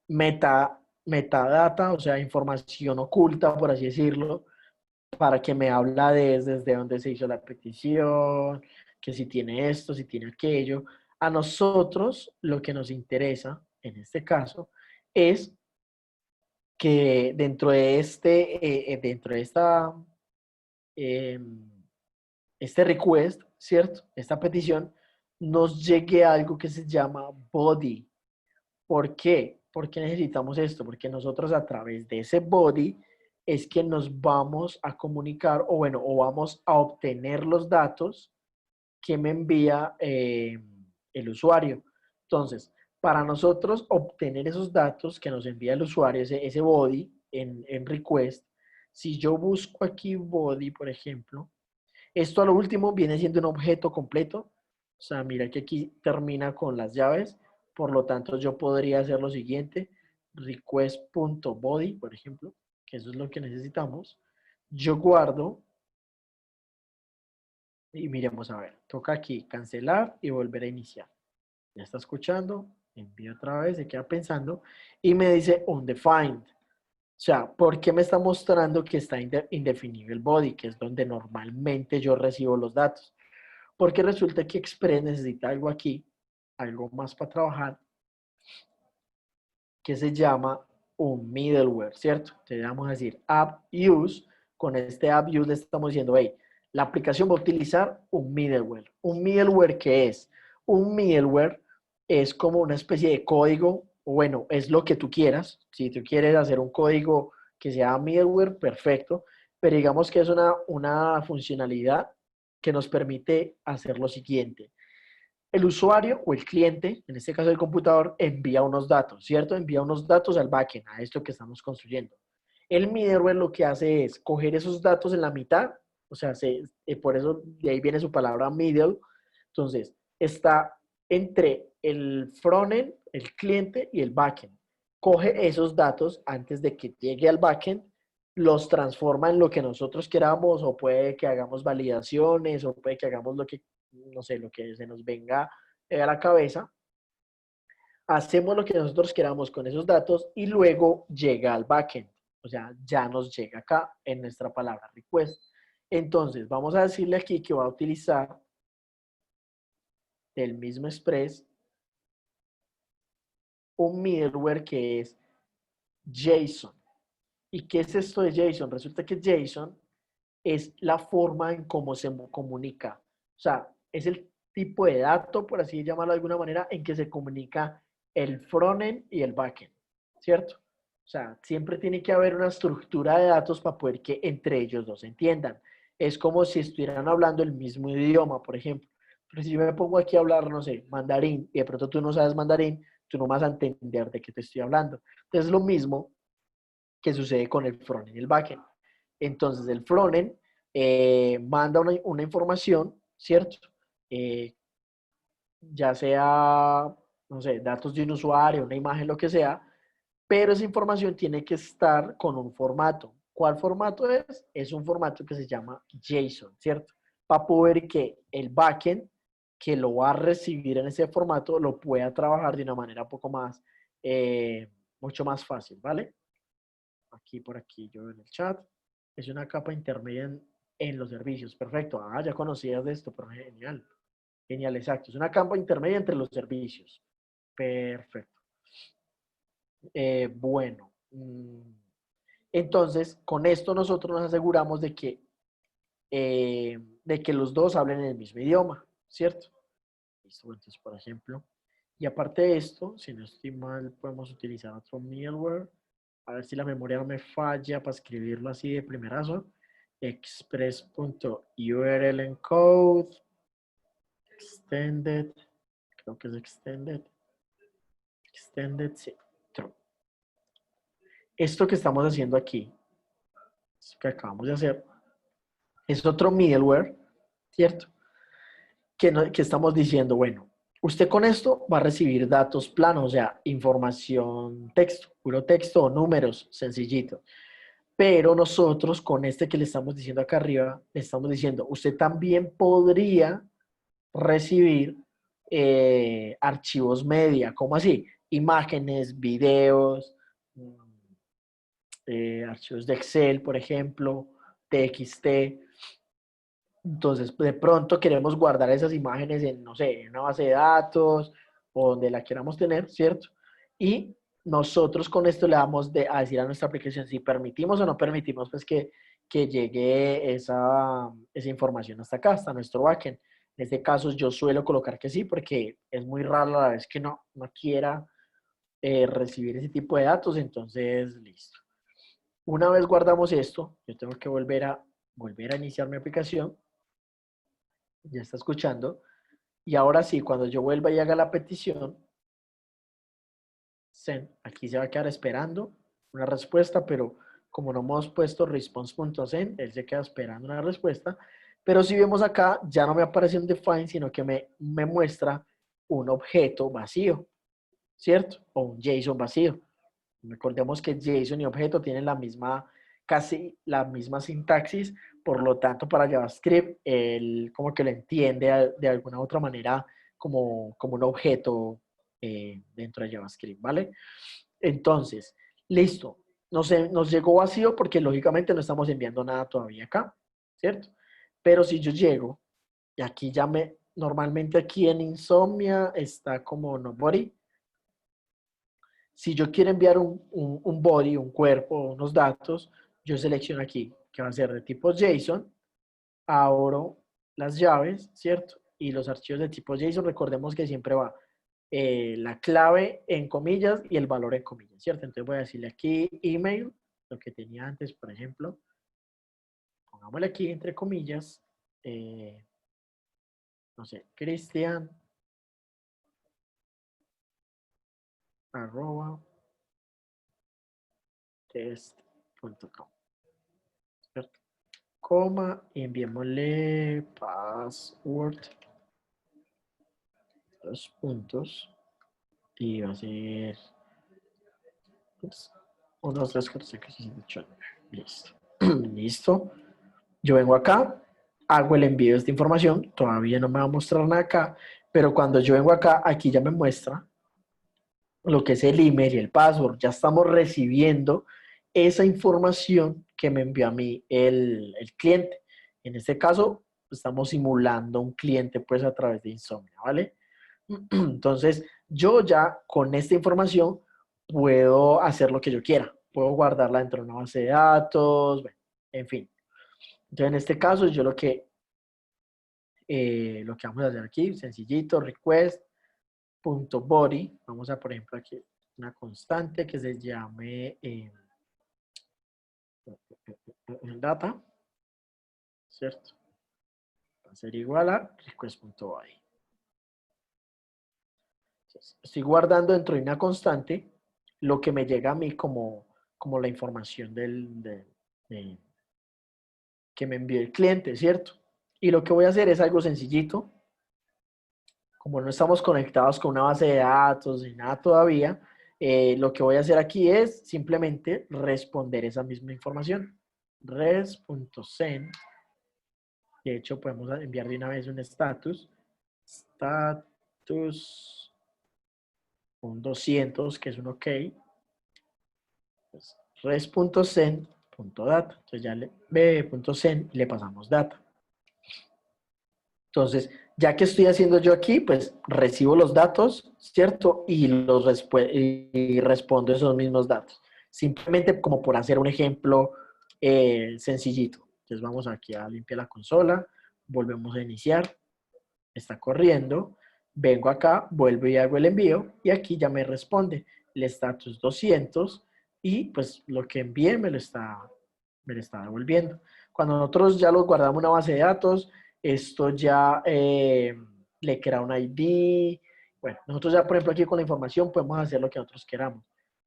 metadata, o sea, información oculta, por así decirlo, para que me habla desde dónde se hizo la petición, que si tiene esto, si tiene aquello. A nosotros lo que nos interesa, en este caso, es que dentro de eh, este request, ¿cierto? Esta petición, nos llegue algo que se llama body. ¿Por qué? ¿Por qué necesitamos esto? Porque nosotros a través de ese body es que nos vamos a comunicar o bueno, o vamos a obtener los datos que me envía el usuario. Entonces, para nosotros obtener esos datos que nos envía el usuario, ese body en request, si yo busco aquí body, por ejemplo, esto a lo último viene siendo un objeto completo. O sea, mira que aquí termina con las llaves. Por lo tanto, yo podría hacer lo siguiente. Request.body, por ejemplo, que eso es lo que necesitamos. Yo guardo y miremos a ver. Toca aquí cancelar y volver a iniciar. Ya está escuchando. Envío otra vez, se queda pensando y me dice undefined. O sea, ¿por qué me está mostrando que está indefinido el body, que es donde normalmente yo recibo los datos? Porque resulta que Express necesita algo aquí, algo más para trabajar, que se llama un middleware, ¿cierto? Entonces vamos a decir app use. Con este app use le estamos diciendo, hey, la aplicación va a utilizar un middleware. ¿Un middleware qué es? Un middleware es como una especie de código, o bueno, es lo que tú quieras. Si tú quieres hacer un código que sea middleware, perfecto. Pero digamos que es una funcionalidad que nos permite hacer lo siguiente. El usuario o el cliente, en este caso el computador, envía unos datos, ¿cierto? Envía unos datos al backend, a esto que estamos construyendo. El middleware lo que hace es coger esos datos en la mitad, o sea, por eso de ahí viene su palabra middle. Entonces, está entre el frontend, el cliente y el backend. Coge esos datos antes de que llegue al backend, los transforma en lo que nosotros queramos, o puede que hagamos validaciones, o puede que hagamos lo que no sé, lo que se nos venga a la cabeza, hacemos lo que nosotros queramos con esos datos y luego llega al backend. O sea, ya nos llega acá en nuestra palabra request. Entonces, vamos a decirle aquí que va a utilizar el mismo Express un middleware que es JSON. ¿Y qué es esto de JSON? Resulta que JSON es la forma en cómo se comunica. O sea, es el tipo de dato, por así llamarlo de alguna manera, en que se comunica el frontend y el backend, ¿cierto? O sea, siempre tiene que haber una estructura de datos para poder que entre ellos dos se entiendan. Es como si estuvieran hablando el mismo idioma, por ejemplo. Pero si yo me pongo aquí a hablar, no sé, mandarín, y de pronto tú no sabes mandarín, tú no vas a entender de qué te estoy hablando. Entonces, lo mismo que sucede con el frontend y el backend. Entonces, el frontend manda una información, ¿cierto? Eh, ya sea, no sé, datos de un usuario, una imagen, lo que sea, pero esa información tiene que estar con un formato. ¿Cuál formato es? Es un formato que se llama JSON, ¿cierto? Para poder que el backend que lo va a recibir en ese formato lo pueda trabajar de una manera un poco más, mucho más fácil, ¿vale? Aquí por aquí yo en el chat. Es una capa intermedia en los servicios. Perfecto. Ah, ya conocías de esto, pero genial. Genial, exacto. Es una capa intermedia entre los servicios. Perfecto. Bueno. Entonces, con esto nosotros nos aseguramos de que los dos hablen el mismo idioma, ¿cierto? Listo, entonces, por ejemplo, y aparte de esto, si no estoy mal, podemos utilizar otro middleware. A ver si la memoria no me falla para escribirlo así de primerazo. Express.url encode extended. creo que es extended. Extended, sí, true. Esto que estamos haciendo aquí, esto que acabamos de hacer, es otro middleware, ¿cierto? Que estamos diciendo, bueno, usted con esto va a recibir datos planos, o sea, información texto, puro texto o números, sencillito. Pero nosotros con este que le estamos diciendo acá arriba, le estamos diciendo, usted también podría recibir archivos media, ¿cómo así? Imágenes, videos, archivos de Excel, por ejemplo, TXT. Entonces, de pronto queremos guardar esas imágenes en, no sé, en una base de datos o donde la queramos tener, ¿cierto? Y nosotros con esto le vamos a decir a nuestra aplicación si permitimos o no permitimos pues que llegue esa información hasta acá, hasta nuestro backend. En este caso yo suelo colocar que sí porque es muy raro a la vez que no quiera recibir ese tipo de datos, entonces listo. Una vez guardamos esto, yo tengo que volver a iniciar mi aplicación. Ya está escuchando. Y ahora sí, cuando yo vuelva y haga la petición, send, aquí se va a quedar esperando una respuesta, pero como no hemos puesto response.send, él se queda esperando una respuesta. Pero si vemos acá, ya no me aparece un define, sino que me muestra un objeto vacío, ¿cierto? O un JSON vacío. Recordemos que JSON y objeto tienen casi la misma sintaxis, por lo tanto para JavaScript, él como que lo entiende de alguna u otra manera como un objeto dentro de JavaScript, ¿vale? Entonces, listo. Nos llegó vacío porque lógicamente no estamos enviando nada todavía acá, ¿cierto? Pero si yo llego, y aquí normalmente aquí en Insomnia está como nobody. Si yo quiero enviar un body, un cuerpo, unos datos, yo selecciono aquí, que va a ser de tipo JSON, abro las llaves, ¿cierto? Y los archivos de tipo JSON, recordemos que siempre va la clave en comillas y el valor en comillas, ¿cierto? Entonces voy a decirle aquí email, lo que tenía antes, por ejemplo, pongámosle aquí entre comillas, no sé, Cristian, arroba, test.com, ¿cierto? Coma y enviémosle password, dos puntos, y va a ser 1, 2, 3, 4, 5, 6, 7, 8, 9. Listo. Listo. Yo vengo acá, hago el envío de esta información, todavía no me va a mostrar nada acá, pero cuando yo vengo acá, aquí ya me muestra lo que es el email y el password. Ya estamos recibiendo esa información que me envió a mí el cliente. En este caso, estamos simulando un cliente pues a través de Insomnia, ¿vale? Entonces, yo ya con esta información puedo hacer lo que yo quiera. Puedo guardarla dentro de una base de datos, bueno, en fin. Entonces, en este caso, yo lo que vamos a hacer aquí, sencillito, request.body. Vamos a, por ejemplo, aquí una constante que se llame data, ¿cierto? Va a ser igual a request.body. Estoy guardando dentro de una constante lo que me llega a mí como la información que me envió el cliente, ¿cierto? Y lo que voy a hacer es algo sencillito. Como no estamos conectados con una base de datos ni nada todavía, lo que voy a hacer aquí es simplemente responder esa misma información. Res.send. De hecho, podemos enviar de una vez un status. Status un 200, que es un OK. Pues, res.send.data. Entonces ya b.send y le pasamos data. Entonces, ya que estoy haciendo yo aquí, pues recibo los datos, ¿cierto? Y respondo esos mismos datos. Simplemente como por hacer un ejemplo sencillito. Entonces vamos aquí a limpiar la consola, volvemos a iniciar, está corriendo, vengo acá, vuelvo y hago el envío y aquí ya me responde el status 200 y pues lo que envié me lo está devolviendo. Cuando nosotros ya lo guardamos en una base de datos, esto ya le crea un ID Bueno, nosotros ya, por ejemplo, aquí con la información podemos hacer lo que nosotros queramos.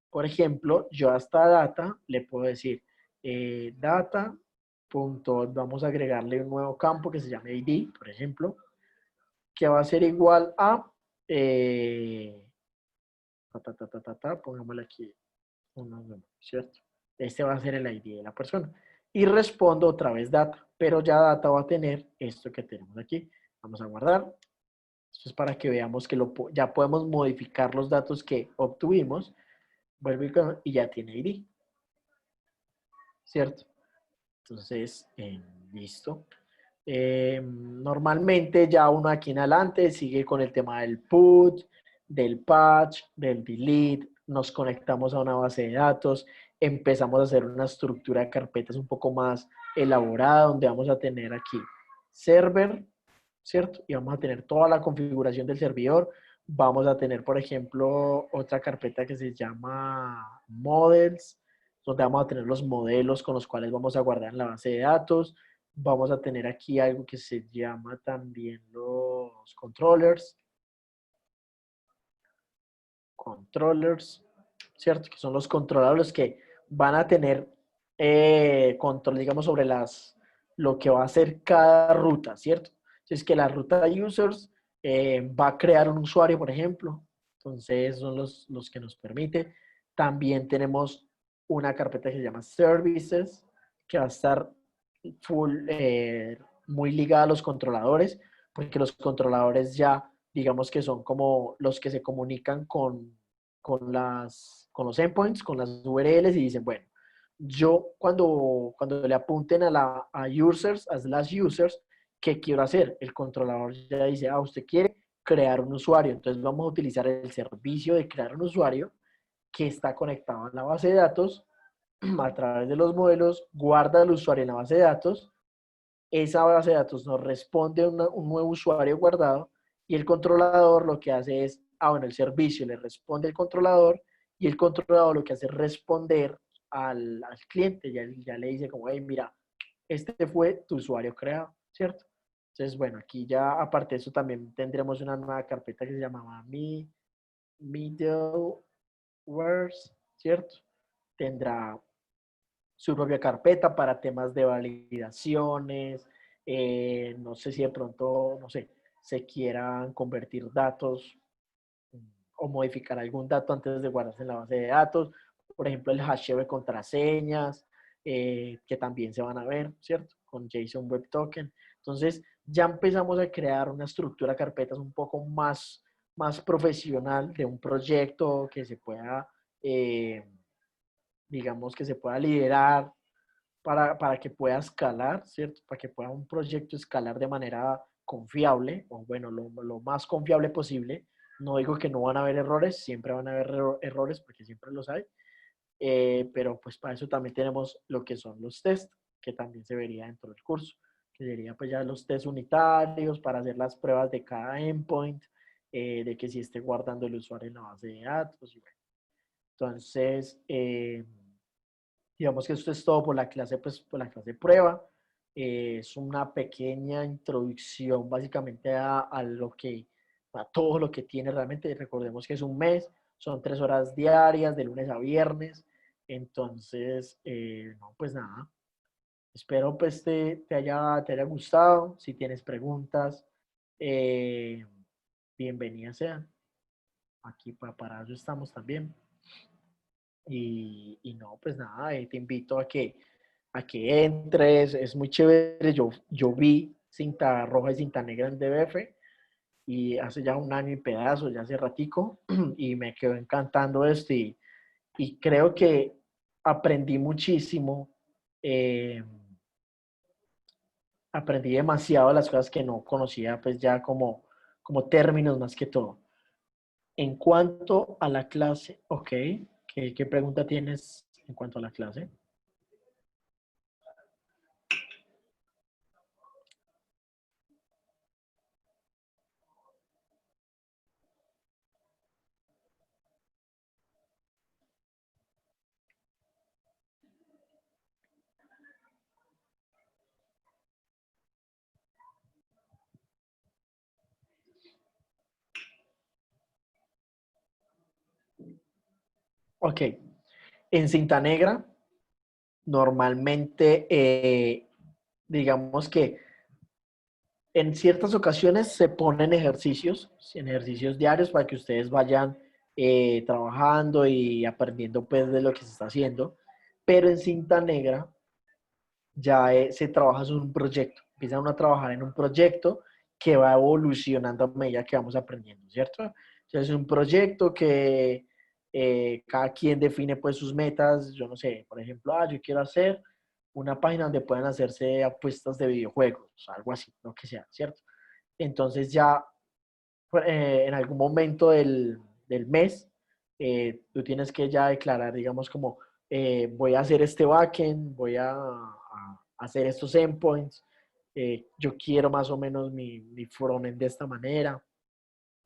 Por ejemplo, yo a esta data le puedo decir data. Vamos a agregarle un nuevo campo que se llame ID, por ejemplo, que va a ser igual a, pongámosle aquí, ¿cierto? Este va a ser el ID de la persona. Y respondo otra vez data, pero ya data va a tener esto que tenemos aquí. Vamos a guardar. Esto es para que veamos que ya podemos modificar los datos que obtuvimos. Vuelvo y ya tiene ID, ¿cierto? Entonces, listo. Normalmente ya uno aquí en adelante sigue con el tema del put, del patch, del delete, nos conectamos a una base de datos, empezamos a hacer una estructura de carpetas un poco más elaborada, donde vamos a tener aquí server, ¿cierto? Y vamos a tener toda la configuración del servidor. Vamos a tener, por ejemplo, otra carpeta que se llama models, donde vamos a tener los modelos con los cuales vamos a guardar en la base de datos. Vamos a tener aquí algo que se llama también los controllers, ¿cierto? Que son los controladores que van a tener control, digamos, sobre lo que va a hacer cada ruta, ¿cierto? Entonces, que la ruta de users va a crear un usuario, por ejemplo. Entonces, son los que nos permite. También tenemos una carpeta que se llama services, que va a estar muy ligada a los controladores, porque los controladores ya, digamos que son como los que se comunican con los endpoints, con las URLs y dicen, bueno, yo cuando le apunten a users, a slash users, ¿qué quiero hacer? El controlador ya dice, usted quiere crear un usuario, entonces vamos a utilizar el servicio de crear un usuario que está conectado a la base de datos a través de los modelos, guarda el usuario en la base de datos, esa base de datos nos responde un nuevo usuario guardado y el controlador lo que hace es, bueno, el servicio le responde al controlador y el controlador lo que hace es responder al cliente, ya le dice como, hey, mira, este fue tu usuario creado, ¿cierto? Entonces, bueno, aquí ya aparte de eso también tendremos una nueva carpeta que se llamaba Middlewares, ¿cierto? Tendrá su propia carpeta para temas de validaciones, no sé si de pronto, no sé, se quieran convertir datos o modificar algún dato antes de guardarse en la base de datos, por ejemplo, el hasheo de contraseñas, que también se van a ver, ¿cierto? Con JSON Web Token. Entonces, ya empezamos a crear una estructura de carpetas un poco más profesional de un proyecto que se pueda, digamos, que se pueda liderar para que pueda escalar, ¿cierto? Para que pueda un proyecto escalar de manera confiable, o bueno, lo más confiable posible. No digo que no van a haber errores, siempre van a haber errores, porque siempre los hay, pero pues para eso también tenemos lo que son los test, que también se vería dentro del curso, que sería pues ya los test unitarios para hacer las pruebas de cada endpoint, de que si esté guardando el usuario en la base de datos. Y bueno. Entonces, digamos que esto es todo por la clase, pues por la clase prueba. Es una pequeña introducción básicamente a todo lo que tiene realmente. Recordemos que es un mes, son 3 horas diarias, de lunes a viernes. Entonces, no, pues nada. Espero pues te haya gustado. Si tienes preguntas, eh, bienvenidas sean. Aquí para eso estamos también. Y no, pues nada, te invito a que entres, es muy chévere. Yo vi cinta roja y cinta negra en DBF y hace ya un año y pedazo, ya hace ratico, y me quedó encantando esto y creo que aprendí muchísimo, eh, aprendí demasiado las cosas que no conocía, pues ya como términos más que todo. En cuanto a la clase, ok, ¿qué pregunta tienes en cuanto a la clase? Ok, en cinta negra, normalmente, digamos que en ciertas ocasiones se ponen ejercicios, en ejercicios diarios para que ustedes vayan trabajando y aprendiendo pues de lo que se está haciendo, pero en cinta negra ya se trabaja sobre un proyecto, empiezan uno a trabajar en un proyecto que va evolucionando a medida que vamos aprendiendo, ¿cierto? Entonces es un proyecto que cada quien define pues sus metas, yo no sé, por ejemplo, yo quiero hacer una página donde puedan hacerse apuestas de videojuegos, algo así, lo que sea, ¿cierto? Entonces ya en algún momento del mes, tú tienes que ya declarar, digamos, como voy a hacer este backend, voy a hacer estos endpoints, yo quiero más o menos mi frontend de esta manera,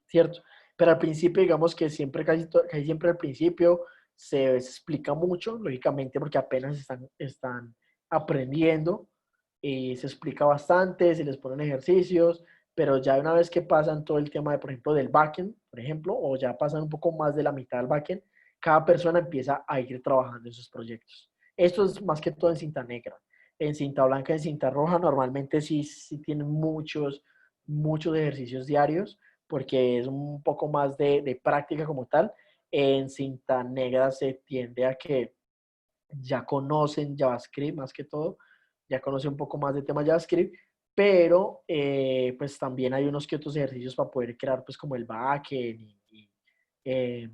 ¿cierto? Pero al principio, digamos que siempre, casi siempre al principio se explica mucho, lógicamente, porque apenas están aprendiendo y se explica bastante, se les ponen ejercicios, pero ya una vez que pasan todo el tema de, por ejemplo, del backend, por ejemplo, o ya pasan un poco más de la mitad del backend, cada persona empieza a ir trabajando en sus proyectos. Esto es más que todo en cinta negra. En cinta blanca, en cinta roja, normalmente sí tienen muchos ejercicios diarios porque es un poco más de práctica como tal. En cinta negra se tiende a que ya conocen JavaScript más que todo, ya conocen un poco más de tema JavaScript, pero pues también hay unos que otros ejercicios para poder crear pues como el backend eh,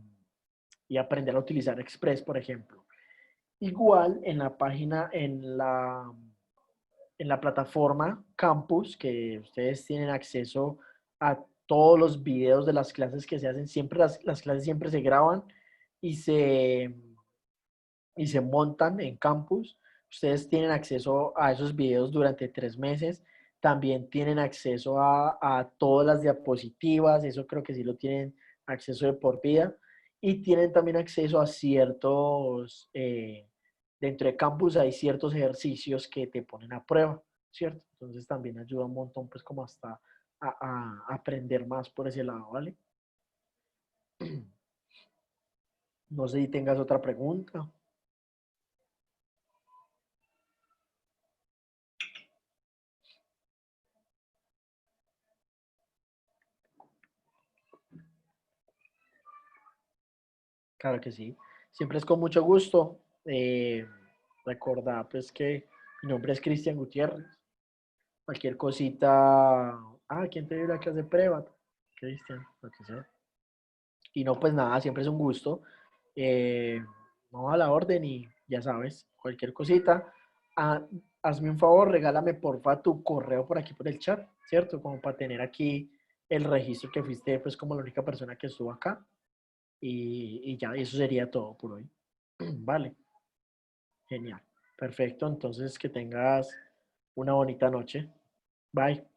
y aprender a utilizar Express, por ejemplo. Igual en la página, en la plataforma Campus, que ustedes tienen acceso a todos los videos de las clases que se hacen, siempre las clases siempre se graban y y se montan en Campus. Ustedes tienen acceso a esos videos durante 3 meses. También tienen acceso a todas las diapositivas, eso creo que sí lo tienen acceso de por vida. Y tienen también acceso a ciertos, dentro de Campus hay ciertos ejercicios que te ponen a prueba, ¿cierto? Entonces también ayuda un montón, pues como hasta a aprender más por ese lado, ¿vale? No sé si tengas otra pregunta. Claro que sí. Siempre es con mucho gusto. Recordar pues que mi nombre es Cristian Gutiérrez. Cualquier cosita. ¿Quién te dio la clase de prueba? Cristian, lo que sea. Y no, pues nada, siempre es un gusto. Eh, Vamos a la orden y ya sabes, cualquier cosita. ah, Hazme un favor, regálame porfa tu correo por aquí por el chat, ¿cierto? Como para tener aquí el registro que fuiste pues como la única persona que estuvo acá. Y ya, eso sería todo por hoy. Vale, genial. Perfecto, entonces que tengas una bonita noche. Bye.